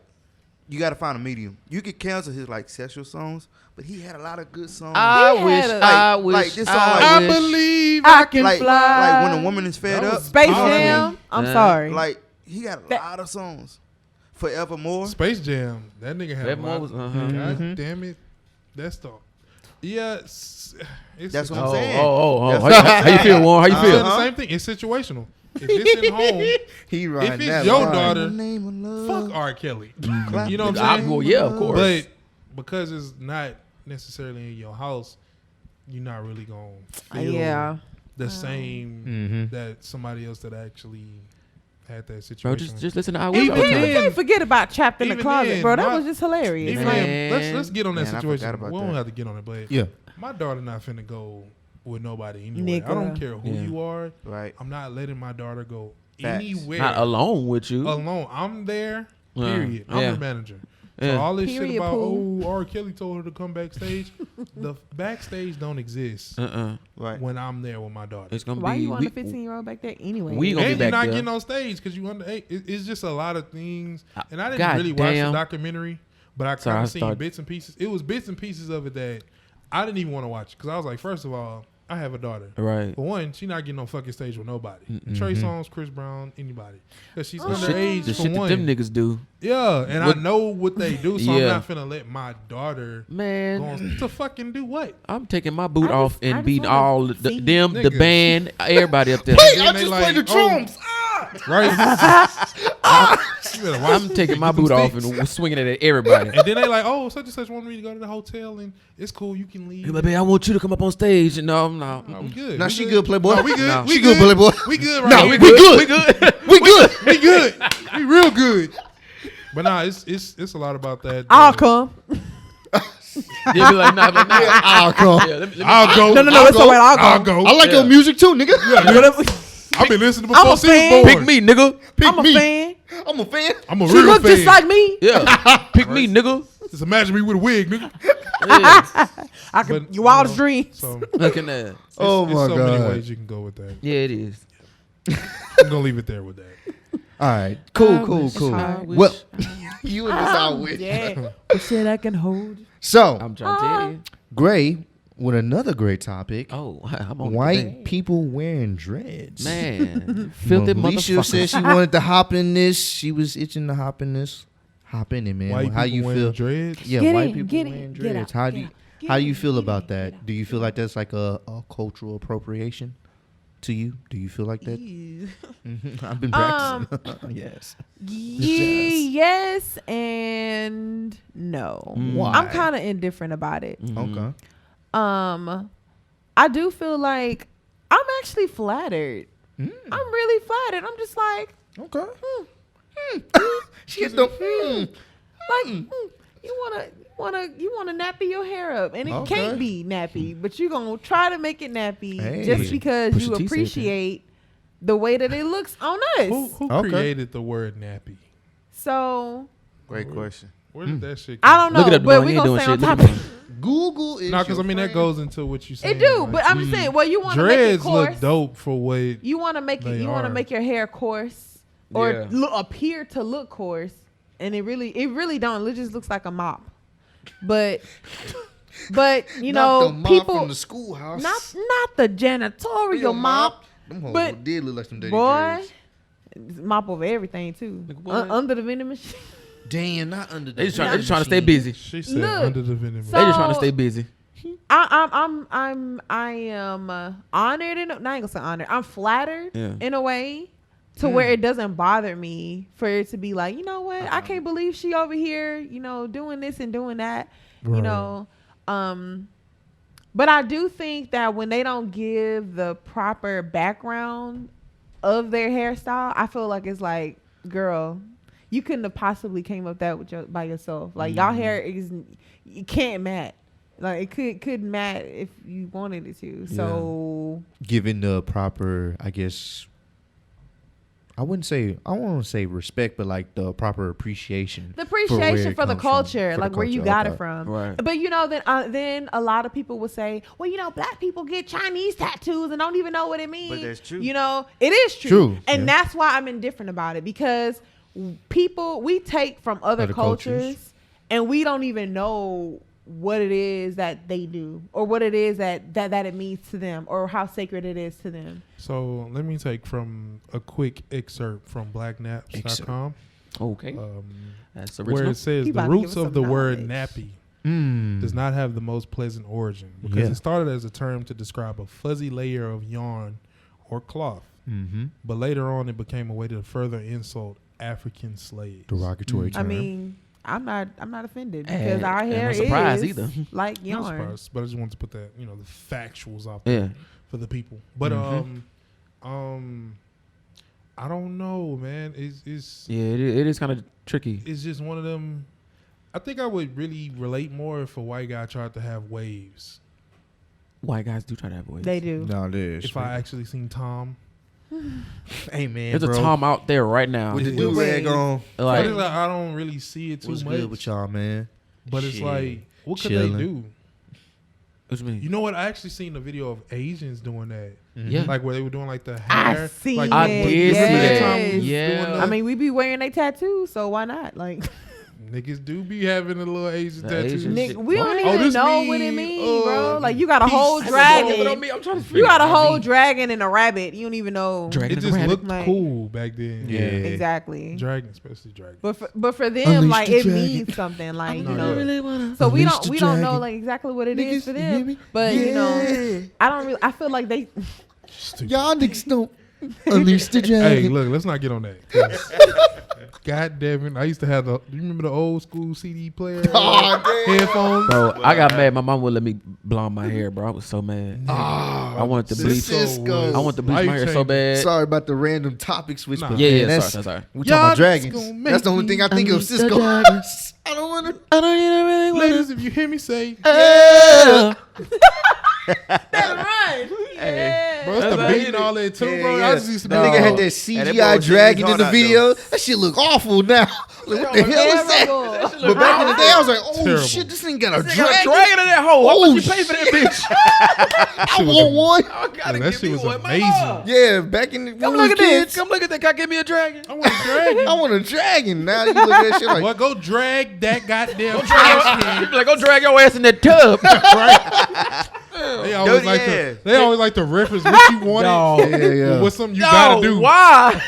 you gotta find a medium. You could cancel his like sexual songs, but he had a lot of good songs. I He wish. had a- I like wish. this song, I wish. believe I can like fly. when a woman is fed That up. was Space Oh, Jam. I'm yeah. sorry. Like he got a That- lot of songs. Forevermore. Space Jam. That nigga had a Forevermore lot. was- God damn it. That's the. Yeah. It's That's what I'm Oh, saying. oh. That's How you feel, Warren? How you It's feel? the same thing. It's situational. If it's in home, He if riding it's that your line. daughter, In the name of love. fuck R. Kelly. Clap You know what the I'm saying? Well, yeah, of course. But because it's not necessarily in your house, you're not really gonna feel Yeah. the same Mhm. that somebody else that actually had that Bro, situation. just listen to I You wish. Even all the can't, time. you can't forget about Trapped in the Even Closet, then, bro. That my- was just hilarious. Even Like, then, let's get on that Man, I situation. forgot about We don't that. have to get on it, but Yeah. my daughter not finna go with nobody anyway. I don't Nigga. care who Yeah. you are. Right. I'm not letting my daughter go Facts. anywhere Not alone with you. alone. I'm there. Yeah. Period. I'm Yeah. the manager. Yeah. So all this shit Period, about Pooh. R. Kelly told her to come backstage, the backstage don't exist Right. when I'm there with my daughter. It's gonna why be. you want a 15-year-old back there anyway? we gonna be And you're back not there. getting on stage because you under 8. It's just a lot of things. And I didn't God really watch the damn. documentary, but I Sorry, kind I of seen started- bits and pieces. It was bits and pieces of it that I didn't even want to watch because I was like, first of all, I have a daughter. Right. For one, she not getting on fucking stage with nobody. Mm-mm. Trey Songz, Chris Brown, anybody. Because she's The underage shit for that one. them niggas do, Yeah, and What- I know what they do, so I'm Yeah. not finna let my daughter go man. on to fucking do what? I'm taking my boot I off just- I and just beating wanna all the, see them, the niggas. band, everybody up there. Then I they just like, played the oh, drums. Right? You better watch I'm it. taking my Get them boot off sticks. and swinging it at everybody. And then they like, oh, such and such want me to go to the hotel, and it's cool, you can leave. Hey, baby, I want you to come up on stage. No, no. No, we good. Now We she good, Playboy. No, we good. No. We She good. good, Playboy. We good right No, now. we good. We good. We good. We good. We real good. But nah, it's a lot about that. I'll come. Yeah, be like, nah, like, nah. I'll come. Yeah, let me, I'll go. No, I'll it's go. alright. I'll I'll go. I like your music too, nigga. I've been listening I'm before a she was fan. born. pick me, nigga. I'm a me. fan. I'm a fan. I'm a She real look fan. just like me. Yeah, pick me, nigga. Just imagine me with a wig, nigga. Yeah. I can. But, Your wildest you know, dreams. So Looking at. it's, Oh it's my so many God. ways you can go with that. Yeah, it is. I'm gonna leave it there with that. All right. Cool, I cool, wish cool. I Well, you and this out with. Yeah. But shit, I can hold. So, I'm trying to tell you. Gray with another great topic. Oh, I'm on White people wearing dreads. man, filthy Alicia motherfucker. said she wanted to hop in this. She was itching to hop in this. Hop in it, man. White How people you wearing feel? dreads. Yeah, Get white in, people get in, wearing get dreads. out, How get do you out, get how do you in, feel get about in, that? get out. Do you feel like that's like a cultural appropriation to you? Do you feel like that? Ew. I've been practicing. Yes. Yes and no. Why? I'm kind of indifferent about it. Okay. I do feel like I'm actually flattered. I'm really flattered. I'm just like, Okay. She gets the you wanna nappy your hair up, and it Okay. can't be nappy, but you gonna try to make it nappy Hey. just because Pusha you T said that. appreciate the way that it looks on us. Who Okay. created the word nappy? So Great question. Where did that shit I come don't know, Look at that but boy. we He ain't gonna doing stay on shit. top Look at of him. Google is. No, because I mean that goes into what you saying. it. Do, like, but I'm just saying, well, you want to make it dreads coarse. look dope for what. You want to make it. They You want to are. make your hair coarse or Yeah. appear to look coarse, and it really don't. It just looks like a mop. But you know, people from the schoolhouse. not the janitorial mop. Them hoes but- did look like some dirty Boy, dreads. it's mop over everything too. what? Under the vending machine. Damn, not under the. They just trying to stay busy. She said Look, under the venom. so- They just trying to stay busy. I am honored and I ain't gonna say honored. I'm flattered Yeah. in a way to where it doesn't bother me for it to be like, you know what, I can't believe she over here, you know, doing this and doing that. You Right. know, But I do think that when they don't give the proper background of their hairstyle, I feel like it's like, girl, you couldn't have possibly came up that with by yourself. Like y'all hair is, you can't match. Like it could match if you wanted it to. So given the proper, I guess, I won't want to say respect, but like the proper appreciation. The appreciation for the culture, like where you got it from. Right. But then a lot of people would say, well, black people get Chinese tattoos and don't even know what it means. But that's true. It is true. True. And Yeah. that's why I'm indifferent about it, because we take from other cultures and we don't even know what it is that they do or what it is that it means to them or how sacred it is to them. So let me take from a quick excerpt from blacknaps.com. Okay. That's Where original. it says He the about to give roots us of the some word knowledge. nappy does not have the most pleasant origin because Yeah. it started as a term to describe a fuzzy layer of yarn or cloth. Mm-hmm. But later on, it became a way to further insult African slaves. Derogatory term. I mean, I'm not offended because And- our and hair no surprise is either. like No yarn. surprise, but I just wanted to put that, the factuals out there Yeah. for the people. But Mhm. I don't know, man. It's Yeah, it is kind of tricky. it's just one of them. I think I would really relate more if a white guy tried to have waves. White guys do try to have waves. They do. No, there's. If I actually seen Tom, Hey man, There's bro, a Tom out there right now. with the It do is. rag on. Like, I don't really see it too What's much. good with y'all, man? But it's Shit. like, what could Chilling. they do? what you mean? You know what? I actually seen a video of Asians doing that. Yeah. Like where they were doing like the I hair. seen like, I it. did see that. Tom was Yeah. doing I mean, we be wearing their tattoos, so why not? Like, niggas do be having a little Asian The tattoos. Asian Nick, shit. we don't What? even this know what it mean, means, bro. Like, you got a whole peace. dragon. I'm trying to You got a figure whole out. dragon and a rabbit. You don't even know. Dragon It and a just rabbit. looked Like- cool back then. Yeah. Exactly. Dragon, especially dragon. But for them, Unleash like, the it dragon. means something. Like, you No, know. yeah. So we Unleash don't the know dragon. like exactly what it is Niggas, for you hear them. me? But Yeah. I feel like they Y'all niggas don't unleash the dragon. Hey, look, let's not get on that. 'Cause God damn it. I used to have do you remember the old school CD player? Oh, damn. Headphones? Bro, I got mad. My mom wouldn't let me blonde my hair, bro. I was so mad. Ah, I wanted to bleach. Cisco. I want to bleach my hair so Life-changing. bad. Sorry about the random topic switch, Nah. but Yeah, man, yeah, that's, sorry. we Y'all talking about niggas dragons. gonna make That's the only me thing I think of. unleash the Cisco. dragons. I don't want to. I don't even really want Ladies, if you hear me say, to. run. Yeah. bro, it's the That's beat and all that too, Yeah, bro. yeah. I just used to be That nigga had that that CGI boy dragon shit in the is hard video. out, That shit look awful now. Like, what the hell is that? Terrible. But back in the day, I was like, oh Terrible. shit, this thing got a Got a dragon. dragon in that hole. How Oh, much you pay for that bitch? I want one. I gotta that give shit me was one. amazing. Mama, Yeah, back in the, Come when we look was at this. kids, Come look at that. God, give me a dragon. I want a dragon. I want a dragon. Now you look at that shit like, Well, go drag that goddamn You trash can. be like, go drag your ass in that tub. They always Dirty like ass. they always like to reference what you wanted. No. yeah. What's something you gotta do? Why?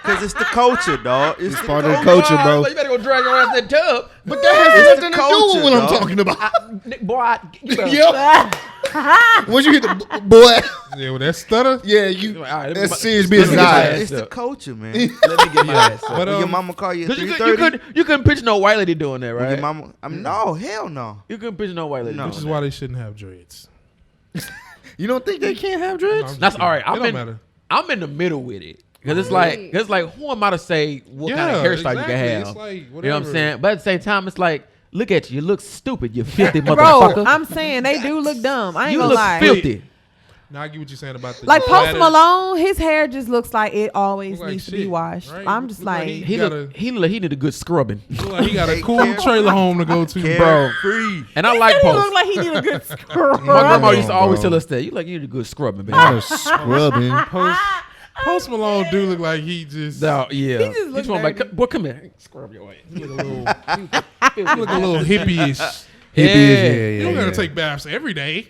Because it's the culture, dog. It's the part of the culture, bro. So you better go drag your ass in that tub. But that has It's nothing the to do with what culture, I'm talking about. Boy, Yep. Once you hit the boy, Yeah, with that stutter. yeah, you. All right, That's serious let me business. get my All ass right. It's the up. culture, man. Let me get my ass up. But, When your um, mama call you at Cause you 3:30, you couldn't picture no white lady doing that, when right? your mama, no, hell no. You couldn't picture no white lady. No. doing Which is that. why they shouldn't have dreads. You don't think they can't have No, I'm dreads? just That's kidding. all right. It don't matter. I'm in the middle with it. Cause it's like who am I to say what kind of hairstyle you exactly. can have? It's like, You know what whatever. I'm saying? But at the same time, it's like, look at you. You look stupid. You filthy Bro, motherfucker. I'm saying they do look dumb. I ain't You gonna look lie. filthy. Now I get what you're saying about the Like Post flatted- Malone, his hair just looks like it always Look like needs to shit, be washed. right? I'm just Look like like, he- He need a good scrubbing, Look like he got a Hey, cool Karen. trailer home to go to, bro. Carefree. and I like he Post. look like he need a good scrub. My grandma used to Bro. always tell us that. You need a good scrubbing, baby. Not a scrubbing. Post Malone do look like he just No, yeah. He just look He's one like, dirty. boy, come here. Scrub your ass. look a little hippie-ish. Yeah. You don't gotta take baths every day.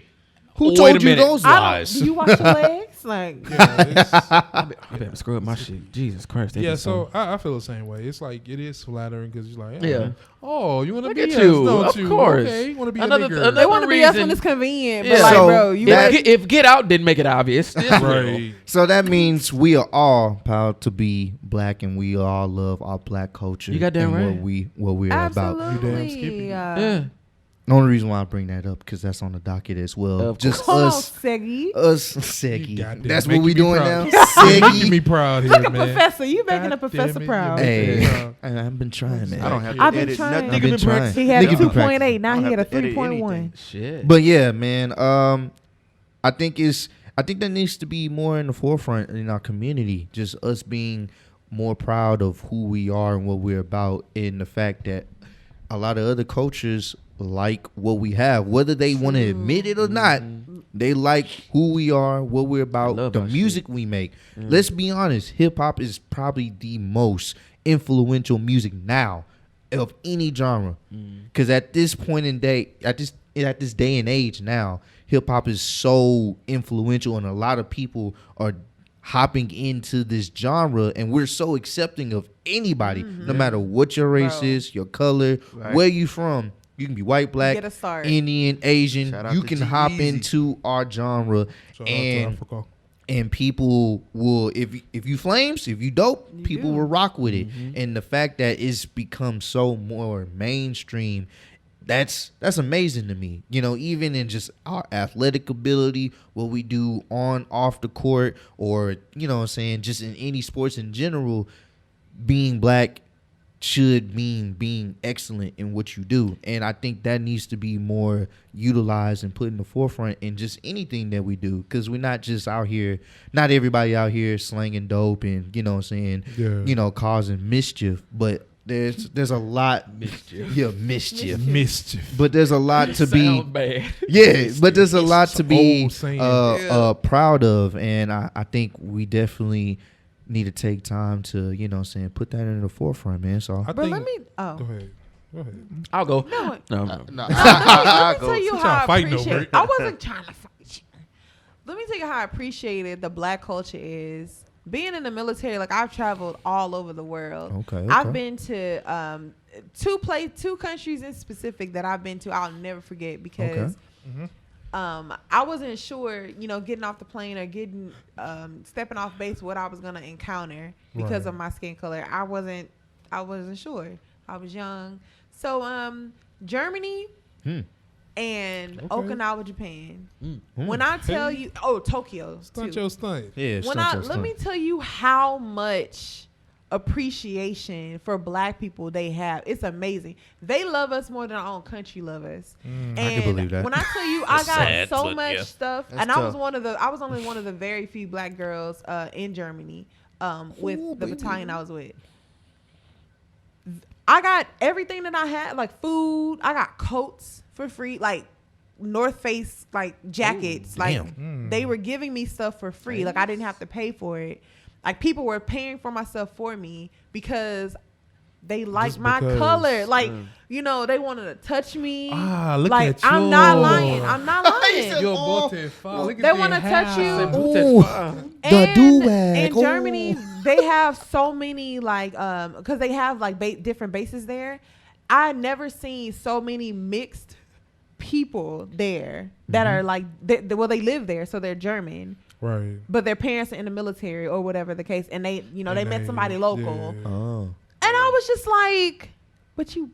Who Wait told a you minute. those I don't, lies? do you wash your legs? Like, I better scrub my shit. Jesus Christ. they Yeah, be so I feel the same way. It's like it is flattering because you're like, Yeah. oh, you want to Look be at us, you. don't Of you? course. Okay, you want to be Another- a nigger. another- they want to be us reason- when it's convenient. Yeah. But like, So, bro, you that- if Get Out didn't make it obvious, it's real. right. So that means we are all proud to be black, and we all love our black culture. You goddamn and right. What we're about. You damn absolutely. Skippy. Yeah. The only reason why I bring that up because that's on the docket as well. Of Just Hold on, us, Seggy. Seggy. Goddamn, That's making what we me doing proud. now. Making Seggy. me proud here, Look at man. Professor. You making a God professor damn it, proud. you Hey, Proud. I've been trying, man. I don't have to I've been edit trying. nothing. I've been trying. He had a Nigga be 2.8. Now I don't he had a have to edit 3.1. Shit. But yeah, man. I think that needs to be more in the forefront in our community. Just us being more proud of who we are and what we're about, and the fact that a lot of other cultures like what we have, whether they want to admit it or not. They like who we are, what we're about, love the our music shit. we make. Let's be honest, hip hop is probably the most influential music now of any genre. Because at this point in day, at this day and age now, hip hop is so influential, and a lot of people are hopping into this genre, and we're so accepting of anybody, no matter what your race Bro. is, your color, Right. where you from. You can be white, black, Get a start. Indian, Asian. Shout out You to can G hop Easy. into our genre, Shout out to and Africa. people will, if you flames, if you dope, You people do. will rock with it. And the fact that it's become so more mainstream, that's amazing to me. You know, even in just our athletic ability, what we do on, off the court, or, you know what I'm saying, just in any sports in general, being black should mean being excellent in what you do. And I think that needs to be more utilized and put in the forefront in just anything that we do, because we're not just out here, not everybody out here slanging dope and, you know what I'm saying, you know, causing mischief, but there's a lot Mischief. but there's a lot to be Sound bad. but there's a lot to Some be old saying. proud of, and I think we definitely need to take time to, you know what I'm saying, put that in the forefront, man. So I But think, let me. Go Oh. ahead. Go ahead. I'll go. No, No. let me tell you Quit how I trying to fight, no, appreciate. Bert. I wasn't trying to fight you. Let me tell you how appreciated the black culture is. Being in the military, like I've traveled all over the world. Okay. I've been to two countries in specific that I've been to. I'll never forget because I wasn't sure, you know, getting off the plane or getting stepping off base what I was gonna encounter because Right. of my skin color. I wasn't sure. I was young. So Germany and Okinawa, Japan. When I tell you, Tokyo Stunt too. your stunt. yeah, Let me tell you how much appreciation for black people they have. It's amazing. They love us more than our own country love us. And I can believe that. when I tell you, I got sad, so but much yeah. stuff, That's and tough. I was only one of the very few black girls in Germany with the battalion I was with. I got everything that I had, like food. I got coats for free, like North Face, like jackets. Like they were giving me stuff for free. Like I didn't have to pay for it. Like people were paying for my stuff for me because they liked Just my because. color. Like, you know, they wanted to touch me. Look like at you. I'm not lying. I'm not lying. Your bote fire. Look at They that wanna touch house. you. Ooh, the And do-rag. in Germany, they have so many like because they have like different bases there. I never seen so many mixed people there that are like they live there, so they're German, Right. but their parents are in the military or whatever the case, and they they met somebody local, Yeah. Oh. and I was just like, but you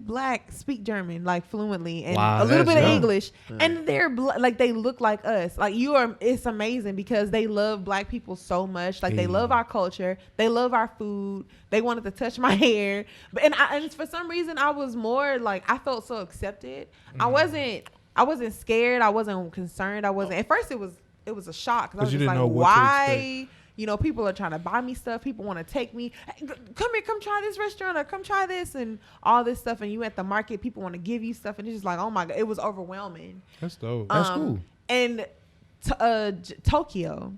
black, speak German like fluently and Wow, a little that's bit of young. English, and they're like they look like us. Like it's amazing because they love black people so much. Like they love our culture, they love our food. They wanted to touch my hair, and for some reason I was more like I felt so accepted. I wasn't scared. I wasn't concerned. I wasn't. At first it was a shock because I was you just didn't like, know what to why? You know, people are trying to buy me stuff. People want to take me. Hey, come here, come try this restaurant or come try this and all this stuff. And you at the market, people want to give you stuff. And it's just like, oh my God, it was overwhelming. That's dope. That's cool. And Tokyo,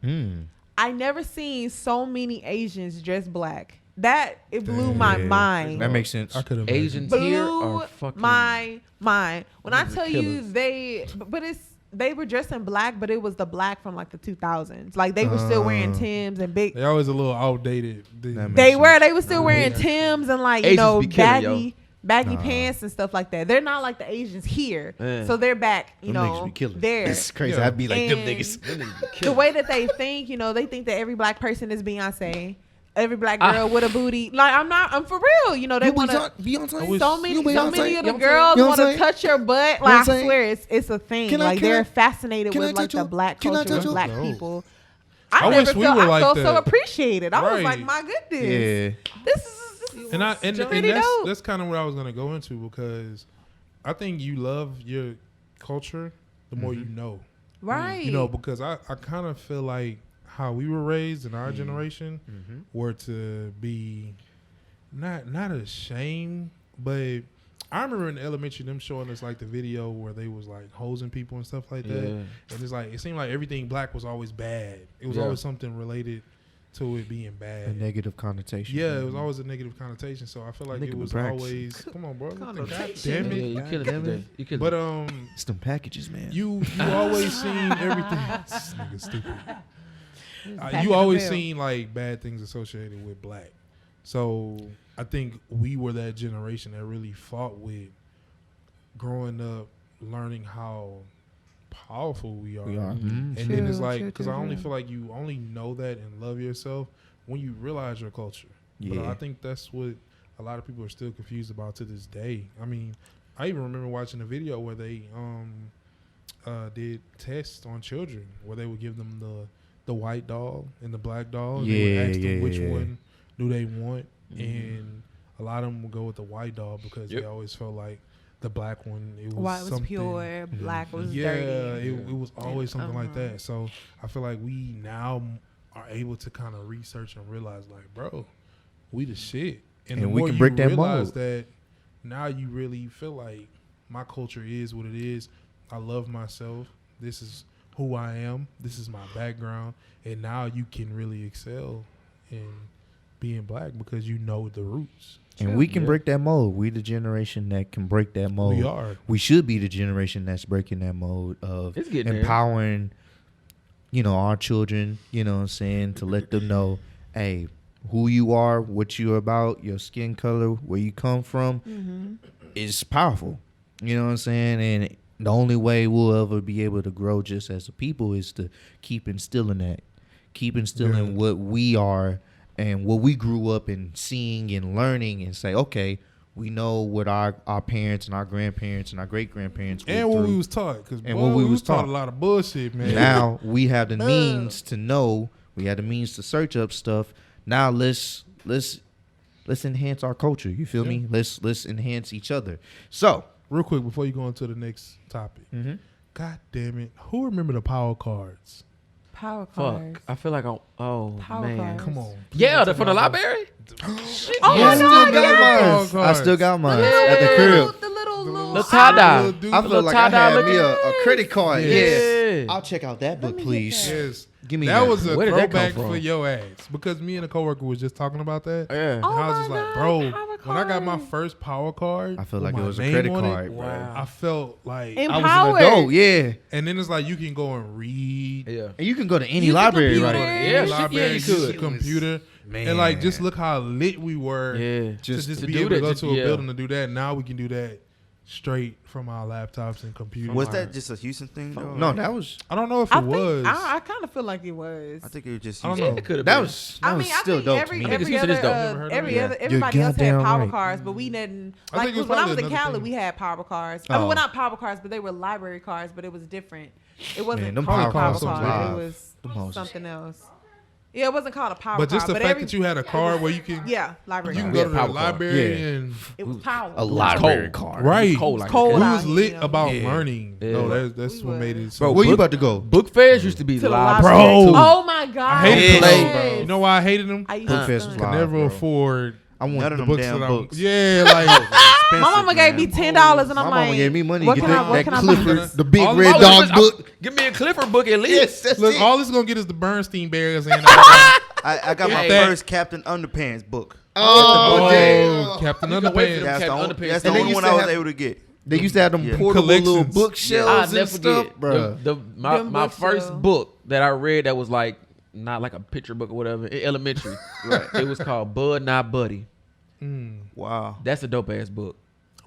I never seen so many Asians dressed black. It blew my mind. That makes sense. I could have Asians here Blew are fucking. my mind. When I Those are tell you killers. they were dressed in black, but it was the black from like the 2000s. Like they were still wearing Timbs and big. They always a little outdated. That They makes were still wearing Timbs and like Asians be killing, baggy pants and stuff like that. They're not like the Asians here, Yeah. so they're back. You Them niggas know, be killing. there. It's crazy. Yeah. I'd be like them And niggas. The way that they think, they think that every black person is Beyonce. every black girl with a booty. Like I'm for real. You know they want to. Beyonce. So many of the You know girls what I'm want to saying? touch your butt. You know what Like I'm I saying? swear, it's a thing. Can I- Like can they're I- fascinated can I with like touch the your- black can I culture touch with your- black No. people. I I wish never we felt. were I like felt so that. appreciated. I was like, Right. my goodness, Yeah. this is And pretty dope. that's kind of what I was gonna go into because I think you love your culture the more you know. right. You know, because I kind of feel like how we were raised in our generation were to be not ashamed, but I remember in elementary them showing us like the video where they was like hosing people and stuff like that. Yeah. And it's like it seemed like everything black was always bad. It was Yeah. always something related to it being A bad. negative connotation. Yeah, it was always a negative connotation. So I feel like it Nigga was brags. always come on, bro. God Connotation. damn Yeah, it. you killing it today. You killing But it. It's them packages, man. you always seen everything. This nigga stupid. Packing You the always bill. seen like bad things associated with black. So I think we were that generation that really fought with growing up, learning how powerful we are. Mhm. And then it's True, like, true, because true, I only true. feel like you only know that and love yourself when you realize your culture. But Yeah. I think that's what a lot of people are still confused about to this day. I mean, I even remember watching a video where they did tests on children where they would give them the white doll and the black doll. And they Yeah, would ask them yeah, which yeah. one do they want. And a lot of them would go with the white doll because Yep. they always felt like the black one, it was White was something. pure, black was Yeah, dirty. it was always something like Uh-huh. that. So I feel like we now are able to kind of research and realize, like, bro, we the shit. And the And we more can you break that realize mold. that, now you really feel like my culture is what it is. I love myself. This is who I am. This is my background. And now you can really excel in being black because you know the roots. And we can Yeah. break that mold. We the generation that can break that mold. We are. We should be the generation that's breaking that mold of It's getting there. empowering, our children, you know what I'm saying, to let them know, hey, who you are, what you're about, your skin color, where you come from is powerful. You know what I'm saying? And the only way we'll ever be able to grow just as a people is to keep instilling that. Keep instilling Yeah. what we are and what we grew up in seeing and learning and say, okay, we know what our parents and our grandparents and our great-grandparents went And what through. we was taught. Because And what we was taught taught. a lot of bullshit, man. Now we have the means to know. We have the means to search up stuff. Now let's enhance our culture. You feel me? Let's enhance each other. So, Real quick, before you go into the next topic. God damn it. Who remember the power cards? Power Fuck. cards. I feel like Power man. cards. Come on. Yeah, from the library. Oh I my still God, got mine. I still got mine at the crib. The little The tie-dye. Little dude. I feel little like I tie-dye had me looking- a credit card. Yeah. Yeah. I'll check out that book, me get please. that. Yes. Give me that that. was a Where did that come throwback from? for your ass because me and a coworker was just talking about that. Yeah. And I was my just like, God, bro, power when I got my card. first power card, I feel with like it my was a name credit on it, card, bro. Wow. I felt like, I was Empowered. an adult, yeah. and then it's like you can go and read. Yeah. And you can go to any Use the library computer. right Any Yeah, shit, library, yeah, you use could. a computer, Man. and like just look how lit we were. Yeah. to just to be do able to that, go just- to a yeah. building to do that. Now we can do that straight from our laptops and computers. Was that just a Houston thing though? No, that was I don't know if I it think was. I kind of feel like it was. I think it was just. I don't Houston. know. It could have that been. was I still think dope every to me. Niggas every used to this other dope. Never heard of every it. other You're everybody else had goddamn power right. cards, but we didn't. I Like think it was when I was probably in another Cali, thing. we had power cards. I mean, Oh. well, not power cards, but they were library cards, but it was different. It wasn't them called a power power cards card. was It live. was Them hoes. something else. Yeah, it wasn't called a power But card. just the fact that you had a card where you can library you can card. go Yeah, to the power card. library Yeah. and It was power. A library cold. card. right. It was cold like cold We that. out. was lit you know. about Yeah. learning. Yeah. No, that's We what made was. it so. Bro, Where you book- about to go? Book fairs used to be To the live. library. Bro. Oh my god. I hated Yes. them, Yes. bro. You know why I hated them? I used Book to fairs was study. Could live, never bro. afford I want None of the them books damn that books. Yeah, like My mama gave me $10, and I'm My like, mama gave me money to what get can I- that, what that can I buy? Clifford, the big All red my dog book. Give me a Clifford book at least. Yes, that's look, it. all this gonna get is the Bernstein Bears and I got my That- first Captain Underpants book. Oh, damn. Captain You can wait for Underpants. them. That's the, Captain only, Underpants. that's the And they only used one to I was have- able to get. They used to have them Yeah. portable little Collections. I'll bookshelves never and stuff, forget bro. Them my books, first though. book that I read that was like not like a picture book or whatever in elementary. Right. It was called Bud Not Buddy. Wow. That's a dope ass book.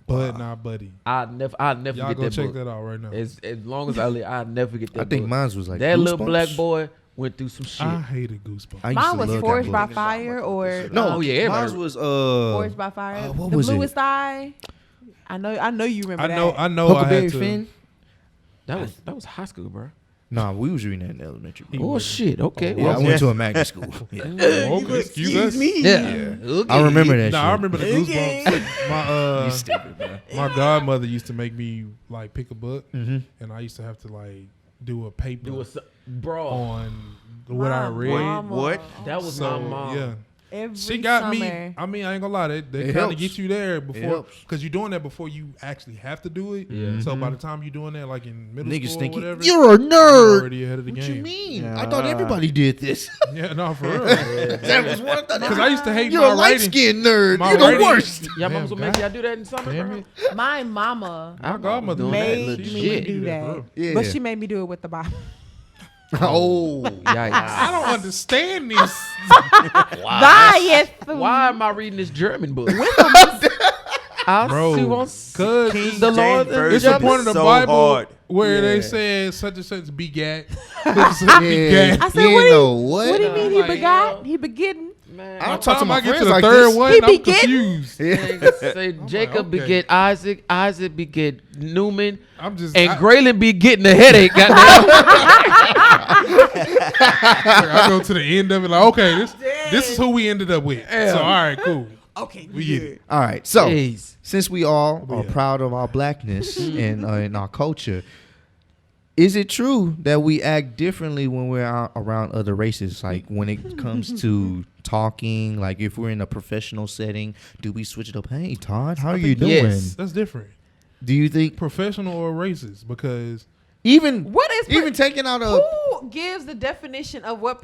But not buddy. I'll never Y'all forget go that check book. that out right now. As long as I live, I'll never forget that I think book. mine's was like that little Goosebumps. black boy went through some shit. I hated Goosebumps. I used Mine to was love Forged that by book. Fire or No, Oh, yeah, mine everybody- was Forged by Fire. what the was it? Bluest Eye. I know you remember that. I know. I Huckleberry had to. Finn. That was high school, bro. Nah, we was reading that in elementary. Oh shit. Okay. Yeah, I well, went to a magnet school. Yeah. Okay, excuse us. yeah. Okay. I remember that. Nah, I remember the Okay. Goosebumps. You stupid, man. My godmother used to make me like pick a book, Mm-hmm. and I used to have to like do a paper Bro. on what I My read. mama. What? That was So my mom. yeah, Every she got summer. me. I mean, I ain't gonna lie, they It kind of helps. get you there before helps. because you're doing that before you actually have to do it. Yeah. So by the time you're doing that, like in middle Niggas school think or whatever, you're a you're nerd. already ahead of the What game. you mean? Yeah. I thought everybody did this. Yeah, no, for real. That was one thing. Because I used to hate You're my a light writing. skinned nerd. My You're the writing- worst. Y'all Damn, moms will make God. y'all do that in summer, Damn bro. it. My mama My godmother doing made that She me made do for that, real. Yeah. but she made me do it with the Bible. Oh. Yikes. I don't understand this. Bias. Why am I reading this German book? Bro, Cause King the James Lord Version it's a is point in the so Bible hard. where they Yeah. said such and such begat. Yeah. begat. I said, You what do you, know what? what do you mean he Like, begot? He begetting? man, I By don't the talk to time my I get to friends the like third this. one, He I'm begetting? confused. niggas say Jacob okay. beget Isaac, Isaac beget Newman, I'm just and I, Graylin be getting a headache. Goddamn. I go to the end of it like, okay, this is who we ended up with. Yeah. So all right, cool. Okay, We get it. All right. So, Jeez. since we all are Yeah. proud of our blackness and in our culture, is it true that we act differently when we're out around other races? Like when it comes to talking, like if we're in a professional setting, do we switch it up? Hey, Todd, how are you doing? yes. That's different. Do you think Professional or racist? Because even What is even taking out a who gives the definition of what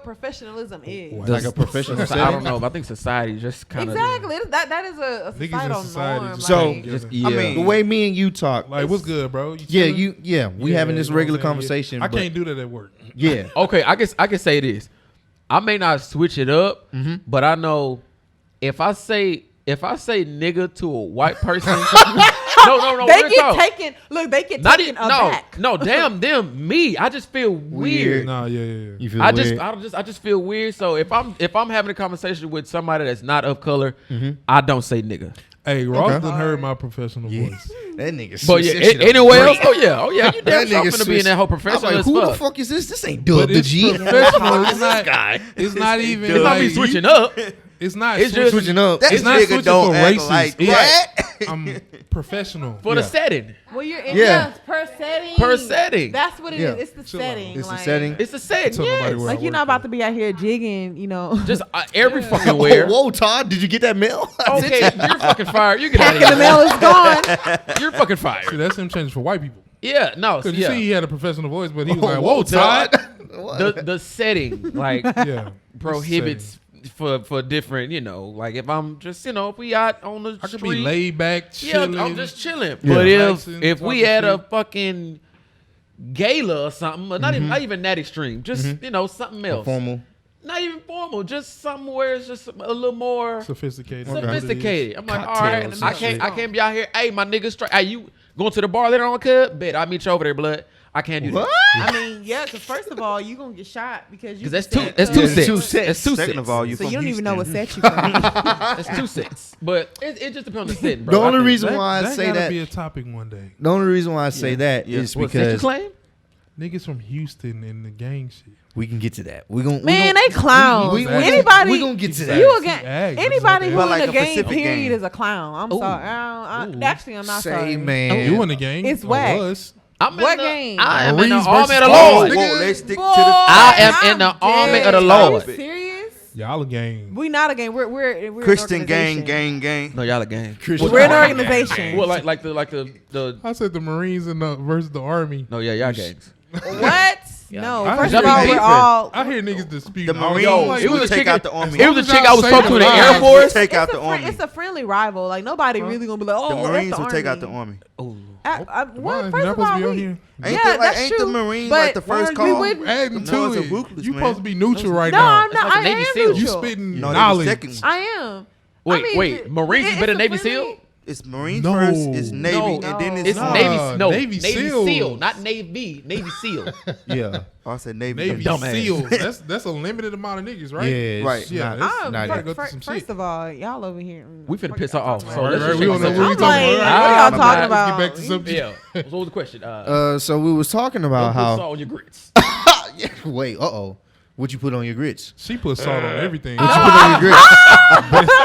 professionalism is? like a professional I setting? don't know, but I think society just kind of Exactly. That is a niggas in societal society norm. just So- like, just Yeah. I mean, The way me and you talk, like, what's good, bro? You yeah, chilling? we having this you know what regular I'm saying? conversation. I but can't do that at work. Yeah, Okay, I guess I can say this. I may not switch it up, Mm-hmm. but I know if I say nigga to a white person, no, they real get talk. taken. Look, they get Not taken even, aback. no, damn them, me. I just feel weird. Nah, yeah. you feel I weird. just feel weird. So if I'm having a conversation with somebody that's not of color, Mm-hmm. I don't say nigga. Hey, Ross Okay. done heard my professional voice. that nigga. But switched yeah, that shit up anywhere great. else, oh yeah, you damn That sure nigga finna be in that whole I'm professional like, as who the fuck. fuck is this? This ain't But Dub the it's G. professional. It's not. It's not even. It's not me like, switching up. It's not. It's just- Switching up. That It's not nigga switching don't for act racist. like It's- that. I'm professional. For the setting. Well, you're in Yeah. yes, per setting. Per setting. That's what it is. Yeah. It's the Chill out. setting. It's the like, setting. It's the setting. Tell nobody Yes. where Like I you're work not about at. to be out here jigging, you know. Just every fucking where. Whoa, Todd, did you get that mail? Okay, you're fucking fired. You get out of Packing the here. mail is gone. You're fucking See, fired. that's him changing for white people. Yeah, no, Because you yeah. see, he had a professional voice, but he was like, Whoa, "Whoa, Todd." The setting like Yeah, prohibits for different, like if I'm just, if we out on the I could street, be laid back, yeah, chilling. I'm just chilling. Yeah. But Relaxing, if we talking at a shit. fucking gala or something, or not even that extreme, just something else, Formal. not even formal, just something where it's just a little more sophisticated. sophisticated. I'm like, all Cocktails right, and I can't be out here. Hey, my nigga, straight. Hey, you going to the bar later on, cub? Bet I'll meet you over there, blood. I can't do What? that I mean, yeah, because first of all, you gonna get shot because you. because that's said two. That's cuz. two Yeah, sets. two sets. That's two Second sets. of all, you So from you don't even know what Houston. set you from. That's two sets. But it just depends on the setting, bro. The I only think. reason why I that say gotta that, be a topic one day. the only reason why I say that Yeah. is What, set you because claim? Niggas from Houston and the gang shit. we can get to that. We gon' Man, they clowns. we- Anybody, We gonna get to that. you a See, gang. ag, Anybody who But in like a a gang Pacific period gang. is a clown. I'm Ooh. sorry. Actually, I'm not Say, sorry. man. You in the gang? It's Or whack. was. I'm What in the, game? I am in the Marines army versus of the Oh, Lord. whoa, let's stick Boy, to the. I am I'm in the army dead. of the Are Lord. you serious? Y'all a gang. We not a gang. We're Christian an gang, organization. gang. No, y'all a gang. We're an organization. Well, like the. I said the Marines and versus the Army. No, yeah, y'all gangs. What? No. I First heard of all, y'all we're be all. I hear niggas dispute. The Marines it was will a take chick- out the army. It was a As chick long I as was y'all talking to in the say Air the Force. Take out It's the army. It's a friendly rival. Like nobody really gonna be like, oh, The that's Marines the will take out army. the army. Ooh. What? You're First not of supposed all, to be on we, here. Ain't yeah, the, that's ain't the true, Marines but like the first we call? wouldn't- Adding No, to it's a it. ruthless, You man. supposed to be neutral right no, now. I'm not. like a I Navy am SEAL. You neutral. spitting No, they was knowledge. second. I am. Wait, I mean, wait. Marines is it's better a than Navy friendly- SEAL? It's Marines No. first. It's Navy, No. and then It's it's Nah. Navy Navy SEAL, SEALs. not Navy SEAL. Yeah. Oh, I said Navy. Navy Dumbass. SEAls. That's a limited amount of niggas, right? Yeah. It's Right. Yeah, Not, it's not gotta it. go through some First shit. of all, y'all over here. We finna piss her off. So Right, let's right. just We check don't know this what out. we talking about. What y'all talking Let's about? Let's get back to something. Yeah. So what was the question? So we was talking about Don't put how. salt on your grits. Wait. What you put on your grits? She put salt on everything. What you put on your grits?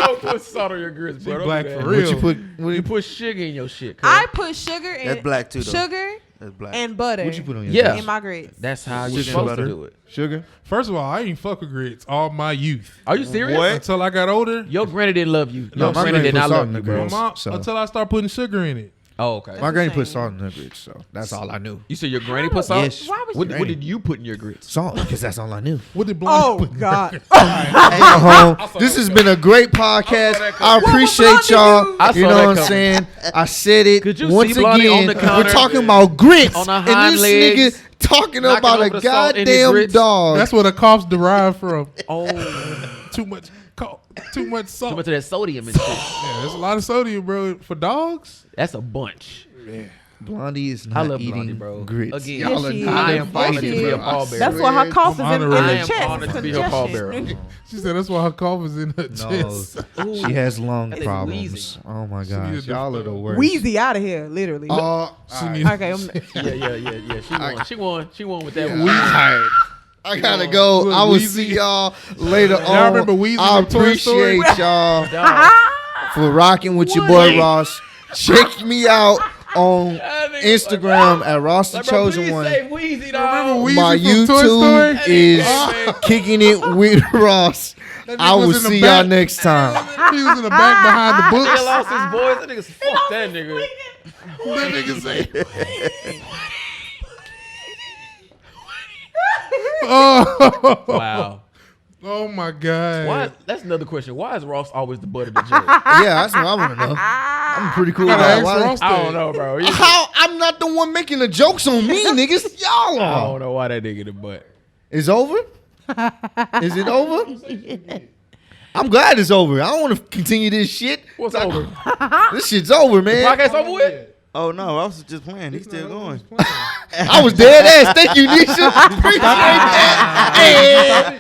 Don't put salt on your grits, She bro. black Don't do for that. real. What you put? What You you, put sugar in your shit. cuz. I put sugar That's and black too, though. sugar That's black. and butter what you put on your Yeah. grits? in my grits. That's how Sugar you're and supposed butter. to do it. Sugar? First of all, I ain't fuck with grits all my youth. Are you serious? What? Until I got older. Your granny didn't love you. No, Your my granny granny did put not salt love in you, the bro. My grits. mom, So- until I start putting sugar in it. Oh, okay. My granny shame. put salt in her grits, so that's all I knew. You said your granny put salt? Yes. Why would What, you? what did you put in your grits? Salt, because that's all I knew. What did Blondie Oh put in God! This has been a great podcast. I What appreciate was y'all. Blondie I You saw know that what I'm coming. saying? I said it Could you once see Blondie on again. the counter? We're talking about grits, On her and hind this legs, nigga talking knocking about over a the salt in his goddamn grits. dog. That's where the coughs derive from. Oh, Too much too much salt. too much of that sodium and shit. Yeah, there's a lot of sodium, bro. For dogs. That's a bunch. Blondie is I not love eating Blondie, bro. grits. Again. Y'all are Yes, she not is. in Yes, fighting, she bro. is. I Pallbearer. That's swear why her to cough is I'm in honored. her I am chest. honored It's to be her congestion. pallbearer. She said that's why her cough is in her No, chest. she has lung That is problems. wheezing. Oh my She gosh, needs to y'all are the worst. Wheezy out of here, literally. She alright. needs- Okay, Yeah. She won. She won with that one. Alright. I gotta go. Look, I will Wheezy. see y'all later on. Y'all remember Wheezy I from Toy Story? appreciate y'all Dog. for rocking with your boy Ross. Check me out on Instagram at Ross the Like, bro, Chosen please One. say Wheezy, dog. Remember Wheezy My from Toy YouTube Story? is Hey, Kicking It with Ross. That nigga I will was in the see y'all back. next time. He was in the back behind the Nigga books. lost his voice. That nigga fuck that nigga. That nigga say. Oh, Wow. oh my God. Why? That's another question. Why is Ross always the butt of the joke? Yeah, that's what I want to know. I'm pretty cool Gotta about ask why. Ross I that. don't know, bro. How I'm not the one making the jokes on me, niggas. Y'all I are. don't know why that nigga the butt. It's over? Is it over? I'm glad it's over. I don't want to continue this shit. What's over? This shit's over, man. Podcast over with? Oh no, I was just playing. He's still going. I was dead ass. Thank you, Nisha. Appreciate that. Hey.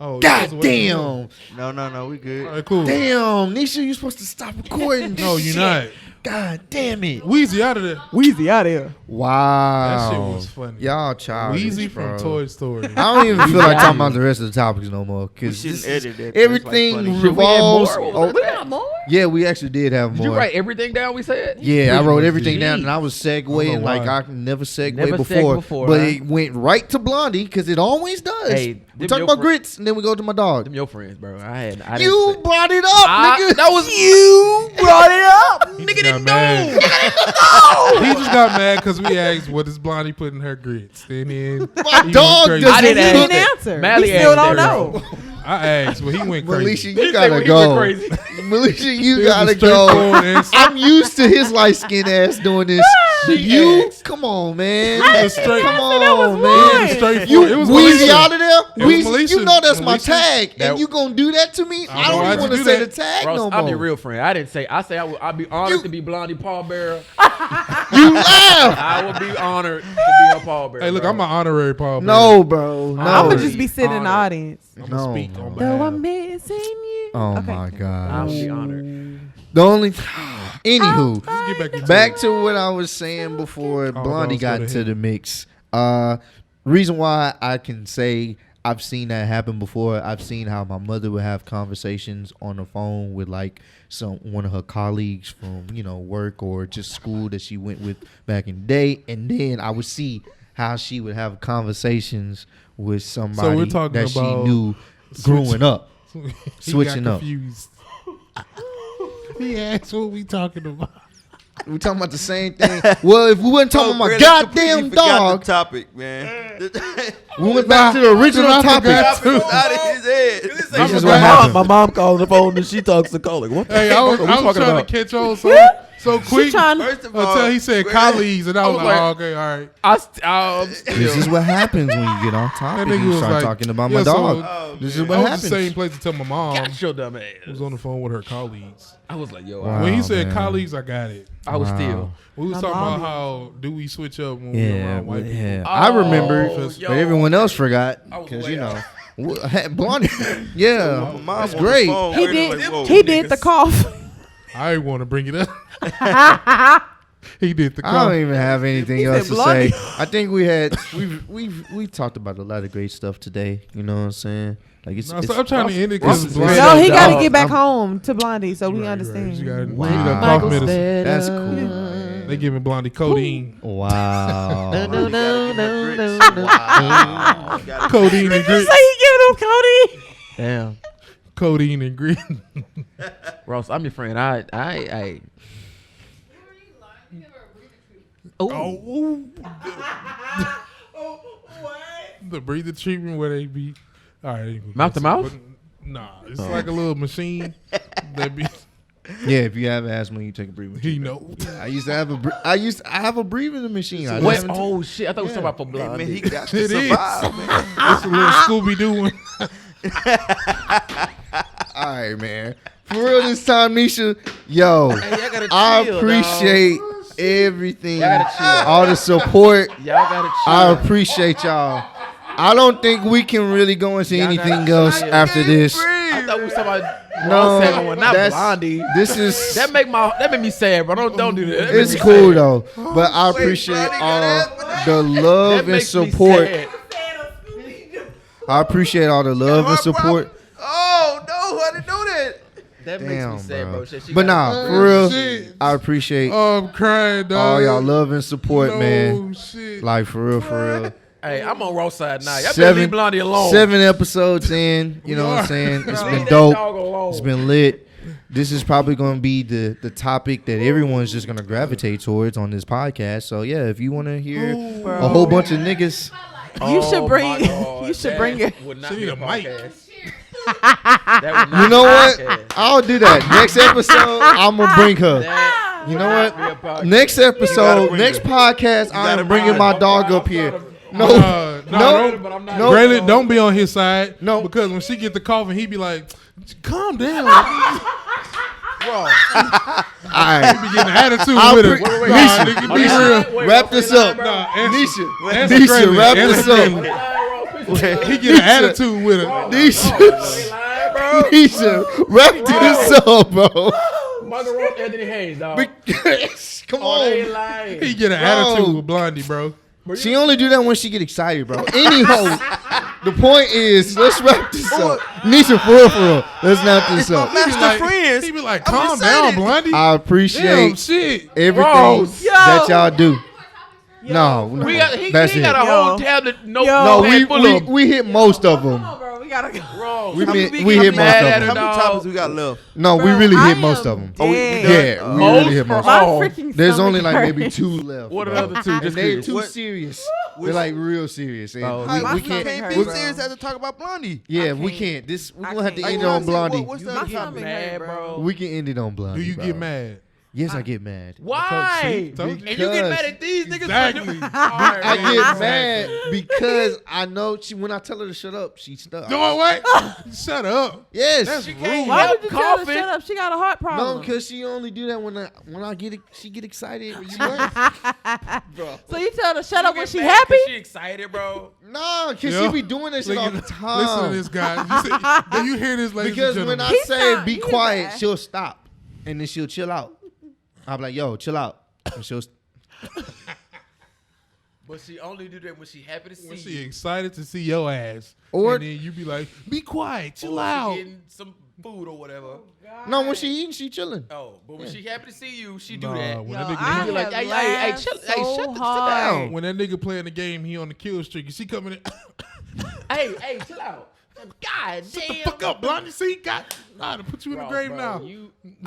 Oh, God that's what you damn. No, we good. All right, cool. Damn, Nisha, you supposed to stop recording. No, this you're shit. not. God damn it. Wheezy out of there. Wheezy out of here. Wow. That shit was funny. Y'all childish, Wheezy bro. from Toy Story. I don't even feel like talking about the rest of the topics no more. We Because shouldn't edit that. everything That's like funny. Should we add more? revolves. What was Oh, We got more? yeah, we actually did have Did more. you write everything down we said? Yeah, I Pretty wrote much everything did. down, and I was segueing know like why. I can never segue Never segged before, before, but huh? it went right to Blondie because it always does. Hey, we them talk your about fr- grits, and then we go to my dog. Them your friends, bro. I didn't You say- brought it up, nigga. That was you brought it up. Nigga didn't know. He just got mad because we asked, what does Blondie put in her grits? And then My he dog went doesn't crazy. I didn't He ask didn't that. answer. Mally We still asked don't that, know. I asked, but he went Melisha, crazy. you He said gotta when he go. went crazy. Melisha, you It was gotta a straightforward go. answer. I'm used to his light skinned ass doing this. But She you, asked. come on, man. It was straight. Come It on, was man. straightforward. You It was Weezy Melisha. out of there? It was Weezy, Melisha. you know that's my Melisha. tag, That- and you gonna do that to me? I I know don't why'd even want you to do say that. the tag Ross, no I'll be more. real friend. I didn't say. I say I'd be honored to be Blondie pallbearer. You laugh. I would be honored to be her pallbearer. Hey, look, bro. I'm an honorary Paul. No, bro. No. I'm Oh, gonna just be sitting in the honored. audience. I'm No. gonna speak on Though behalf. I'm missing you. Oh Okay. my I god. would be honored. The only. Anywho, Let's get back, back to what I was saying before Blondie let's go got to into him. the mix. Reason why I can say I've seen that happen before. I've seen how my mother would have conversations on the phone with like one of her colleagues from work or just school that she went with back in the day, and then I would see how she would have conversations with somebody we're talking that she about knew growing up. He Switching got up. confused. He asked what we talking about. We talking about the same thing. Well, if we wasn't talking about my Really goddamn completely forgot dog, the topic, man. we went back to the original I topic. forgot too. Out of his head. This I is forgot. what happened. My mom calls the phone and she talks to Cole. Like, what the Hey, fuck I was are we trying talking about? to catch on. so quick First of all, until he said colleagues, and I was like, oh, okay, all right. This is what happens when you get off topic. That nigga You was start like, talking about yeah, my so, dog. This is I what was happens. the same place to tell my mom. Got your dumb ass. I was on the phone with her colleagues. I was like, yo, Wow. When he said man. colleagues, I got it. I was Wow. still. We was My talking mom about is. how do we switch up when we're Yeah, around white yeah. people. I remember, Oh, but yo. everyone else forgot I was because way you know, off. Blondie. Yeah, my mom that's on the great. phone, He we're did. like, whoa, He did the cough. I didn't want to bring it up. He did the I don't call. even have anything He else said to say. Blondie. I think we talked about a lot of great stuff today. You know what I'm saying? Like it's. No, so I'm trying to end it because Ross- Blondie. No, he got to Dog, get back I'm- home to Blondie, so we Right, understand. You got Wow. need a cough medicine. That's cool. Man. They giving Blondie codeine. Wow. No. Wow. Codeine and grit. Say he giving him Cody. Damn. Codeine and grit. Ross, I'm your friend. I Oh, the breathing treatment where they be. All right. Mouth to mouth? Nah, it's like a little machine that be. Yeah, if you have asthma, you take a breathing. He know. I used to have I have a breathing machine. I Wait, haven't- oh shit! I thought we was talking about for Man, Blondie. he got to It is. survive, man. It's a little Scooby Doo one. All right, man. For real this time, Nisha. Yo, Hey, y'all gotta I chill, appreciate everything, Y'all gotta chill. all the support. Y'all gotta chill. I appreciate y'all. I don't think we can really go into Y'all anything gotta else chill. after this. I thought we was talking about No, Ross having one, not that's- Blondie. This is That made me sad, bro. Don't do that. That make it's me cool sad. though, but I appreciate Blondie all got the love That and makes me support. sad. I appreciate all the love and support. Oh no, I didn't know that. That Damn, makes me sad, bro. bro. Shit, she But got nah, a- for real, shit. I appreciate Oh, I'm crying, dog. all y'all love and support, no, man. Shit. Like for real. Hey, I'm on Ross side now. Y'all better leave Blondie alone. 7 episodes in, you know what I'm saying? It's Leave been that dope. dog alone. It's been lit. This is probably going to be the topic that everyone's just going to gravitate towards on this podcast. So yeah, if you want to hear a whole bunch of niggas, You should bring. my God, You should that bring it. would not She be need a a mic. podcast. That would not you know be a what? podcast. I'll do that. Next episode, I'm going to bring her. That You would know not what? be a podcast. Next episode, bring next her. podcast, I gotta am bringing bring my her. dog up here. No, No, no, but I'm not. no. Braylon, don't be on his side. No. Because when she get the coughing, he be like, calm down. Bro. All right. Be getting an attitude I'll with her. pre- Nah, Nisha, nigga, be Nisha, real. Wait, wrap bro, this say up. that, bro. Nah, answer. Nisha, Answer Nisha, wrap this Braylon. up. He get an attitude with her. Nisha, Bro. Nisha, wrap this up, bro. Michael Ross, Anthony Hayes, dog. Come Oh, they on. lying. He get an Bro. attitude with Blondie, bro. She only do that when she get excited, bro. Anyhow, the point is, let's wrap this up. Nisha, for real. Let's wrap this My up. He be master like, friends. he be like, I'm calm down, excited. Blondie. I Damn, appreciate shit. everything Ross. that y'all do. No, We got, he that's got it. a Yo. whole tablet. No, No, notepad full of we hit most of them. Come on, bro. We gotta go. Ross. We How hit many- we how hit many most mad of at them. her, How many dog? topics we got left? No, we Bro, really I hit most am of them. Oh, we dead. done? Yeah, we Most really hit most. for My all. freaking There's stomach only like hurt. maybe 2 left. What are bro. the other two? And Just they curious. too What- serious. They're like real serious. And Oh, we, How My we you can't. can't hurt, be bro. serious as to talk about Blondie. Yeah, I we can't. can't. This we're I gonna have to can't. end it Like, on Blondie. what's My the stomach mad, hurt, bro. bro. We can end it on Blondie. Do you bro. get mad? Yes, I get mad. Why? Told you. And you get mad at these niggas? Exactly. I get Exactly. mad because I know when I tell her to shut up, she stops. Doing what? Shut up. Yes. That's She rude. can't Why help would you tell her to coughing. shut up? She got a heart No, problem. because she only do that when I get it. She get excited. Bro. So you tell her to shut up when get she mad happy? 'cause She excited, bro. No, because Yeah. she be doing that shit all the Listen to time. this guy. You see, do you hear this, ladies Because and when gentlemen? I say not- be he's quiet, not. she'll stop, and then she'll chill out. I'm like, yo, chill out, and she'll. But she only do that when she happy to see When she you. excited to see your ass, Or- and then you be like, "Be quiet, chill Or out." she getting some food or whatever. No, when she eating, she chilling. Oh, but when she happy to see you, she do Nah, that. when Yo, that nigga, I be like, have hey, laughed chill- hey, so shut the- sit hard. down. when that nigga playing the game, he on the kill streak. You see coming in, Hey, chill out. God shut damn. the fuck up, Blondie. See, got to put you in the Bro, grave bro, now.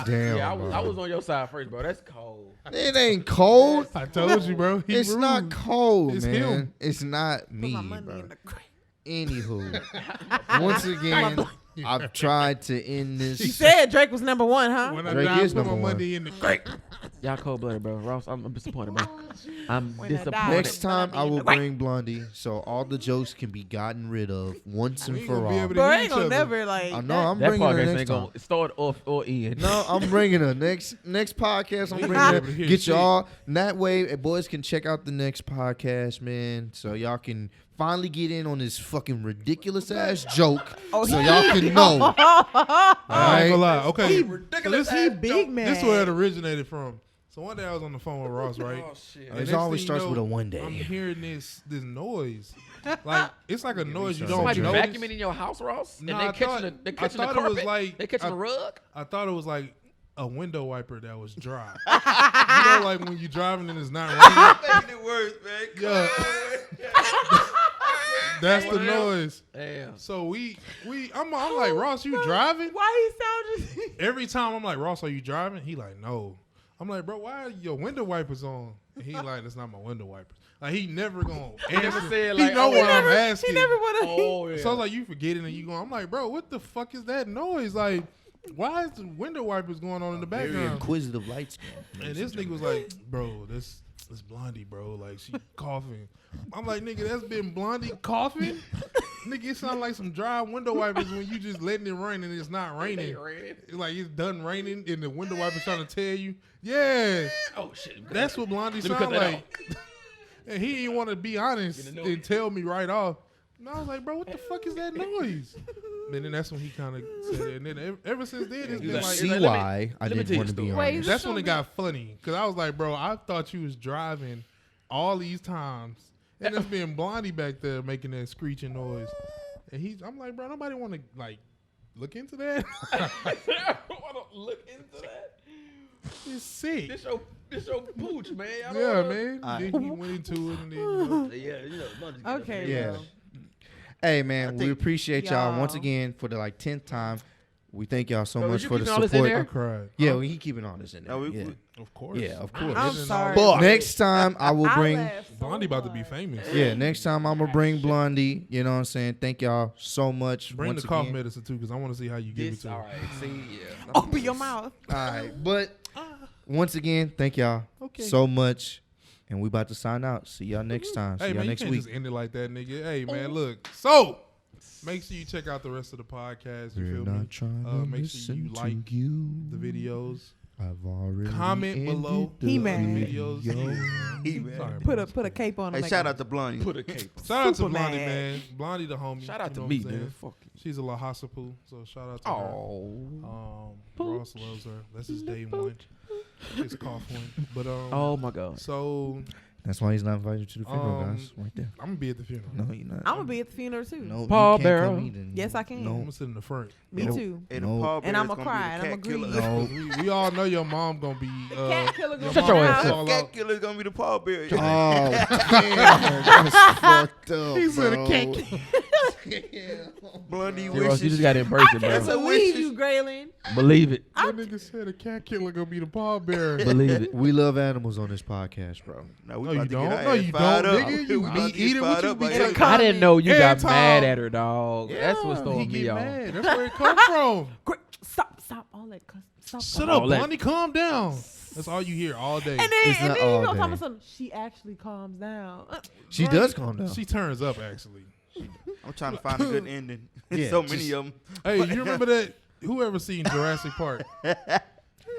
Damn, Yeah, bro. I was on your side first, bro. That's cold. It ain't cold. I told you, bro. He It's rude. not cold, It's man. him. It's not Put me, my money bro. in the grave. Anywho, once again, I've tried to end She this. said Drake was number one, huh? When I Drake die, is put my number one. money in the great. Y'all cold blooded, bro. Ross, I'm disappointed, bro. I'm When I die. disappointed. Next time I will bring Blondie so all the jokes can be gotten rid of once and We ain't for gonna be all. able to Bro, hear ain't each gonna other. never like. I know I'm That bringing her podcast next ain't time. gonna start off or end. No, I'm bringing her next podcast. I'm We bringing gonna be her. able to hear Get shit. y'all that way. Boys can check out the next podcast, man. So y'all can finally get in on this fucking ridiculous ass joke. Oh, So y'all can know. I ain't gonna lie. Okay, so this He big man. This is where it originated from. So one day I was on the phone with Ross, right? Oh shit. And It next always thing starts you with know, a one day. I'm hearing this noise. Like it's like a noise you don't Somebody notice. vacuuming in your house, Ross? Nah, and I they catching thought- the, they I catching the thought it was carpet? like- they catching I- the rug? I thought it was like a window wiper that was dry. You know, like when you're driving and it's not raining. Making it worse, man. Yeah. That's the noise. Damn. So I'm like, Ross, you driving? Why he sound just? Every time I'm like, Ross, are you driving? He like, no. I'm like, bro, why are your window wipers on? And he like, that's not my window wipers. Like he never gonna answer. said, He like, know oh, what I'm He asking. never would have. Oh yeah. So I was like, you forgetting and you going. I'm like, bro, what the fuck is that noise? Like, why is the window wipers going on in the Very background? inquisitive light skin. And this nigga was like, bro, this Blondie, bro. Like, she coughing. I'm like, nigga, that's been Blondie coughing? Nigga, it sound like some dry window wipers when you just letting it rain and it's not raining. It's like it's done raining and the window wipers trying to tell you, yeah, Oh shit. that's what Blondie Let me cut sound that like. And he didn't want to be honest and tell me right off. And I was like, bro, what the fuck is that noise? And then that's when he kind of said it. And then ever since then, it's been like, like, See let me- why I let me didn't tell you want a to be story. Wait, honest. that's when it got funny. Because I was like, bro, I thought you was driving all these times. And there's been Blondie back there making that screeching noise. And I'm like, bro, nobody want to, like, look into that? I want to look into that. It's sick. This your pooch, man. I don't Yeah, wanna- man. Alright. Then he went into it. And then, Yeah, you know. Bunch of Okay, Yeah. bro. Hey man, we appreciate y'all once y'all- again for the 10th time. We thank y'all so Bro, much you for the keeping all this in support. there? I cried. Yeah, we keeping all this in there. No, we- yeah. Of course. Yeah, of course. I'm Isn't all- sorry. But next time I will I bring. laughed so Blondie about to be hard. famous. Yeah, next time I'm gonna bring Blondie. You know what I'm saying? Thank y'all so much. Bring once the cough again. medicine, too, because I want to see how you give it This, to all her. right. See, yeah. Open your mouth. All right, but once again, thank y'all Okay. so much, and we about to sign out. See y'all next time. See Hey, y'all man, you next can't week. just end it like that, nigga. Hey, man, look. So, make sure you check out the rest of the podcast. You We're feel me? not trying to Make sure you listen like to you. the videos. I've already Comment ended below the He mad. videos. He mad. Sorry, Put a cape on. Hey, him, shout make out to Blondie. Put a cape. Shout out to Super Blondie, mad. man. Blondie the homie. Shout out You to know me, what I'm man. saying? Fuck you. She's a La Hasapu, so shout out to her. Oh. Ross loves her. That's his day one. His cough one. But Oh my God. so That's why he's not invited to the funeral, Um, guys. Right there. I'm gonna be at the funeral. No, you're not. I'm gonna be at the funeral too. No, Paul you can't Bearer. come either. Yes, I can. I'm No, gonna sit in the front. Me Nope. too. Hey, the No. Paul And I'ma Bear's gonna cry, be and the I'ma cat killer. agree. no. We all know your mom gonna be. Cat killer gonna Shut be your in the ass house. up. The cat killer's gonna be the Paul Bear. Oh, damn. That's fucked up. He said a bro. cat. Blondie See, Ross, you wishes. just got to embrace it, That's bro. a Believe wish. you, Graylin. Believe it. That nigga said a cat killer gonna be the pallbearer. Believe it. We love animals on this podcast, bro. No, we No, about you to get don't. our No, ass you fired don't, up. nigga. You We about meat to get eater. What fired you up be by talking- that. I didn't know you got Every mad time- at her, dog. That's what's he throwing get me off. mad. That's where it comes from. Stop all that cuss. Stop. Shut all up, All that- Blondie. Calm down. That's all you hear all day. And then, It's not you all gonna tell day. me something. She actually calms down. She does calm down. She turns up actually. I'm trying to find a good ending. Yeah, So many just- of them. Hey, you remember that? Whoever seen Jurassic Park? You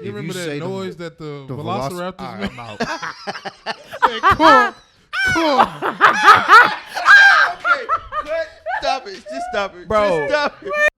If remember you that say noise that the the Velociraptors All right, made? I'm out. Said, come, come. Okay, cut. Stop it. Just stop it. Bro. Just stop it.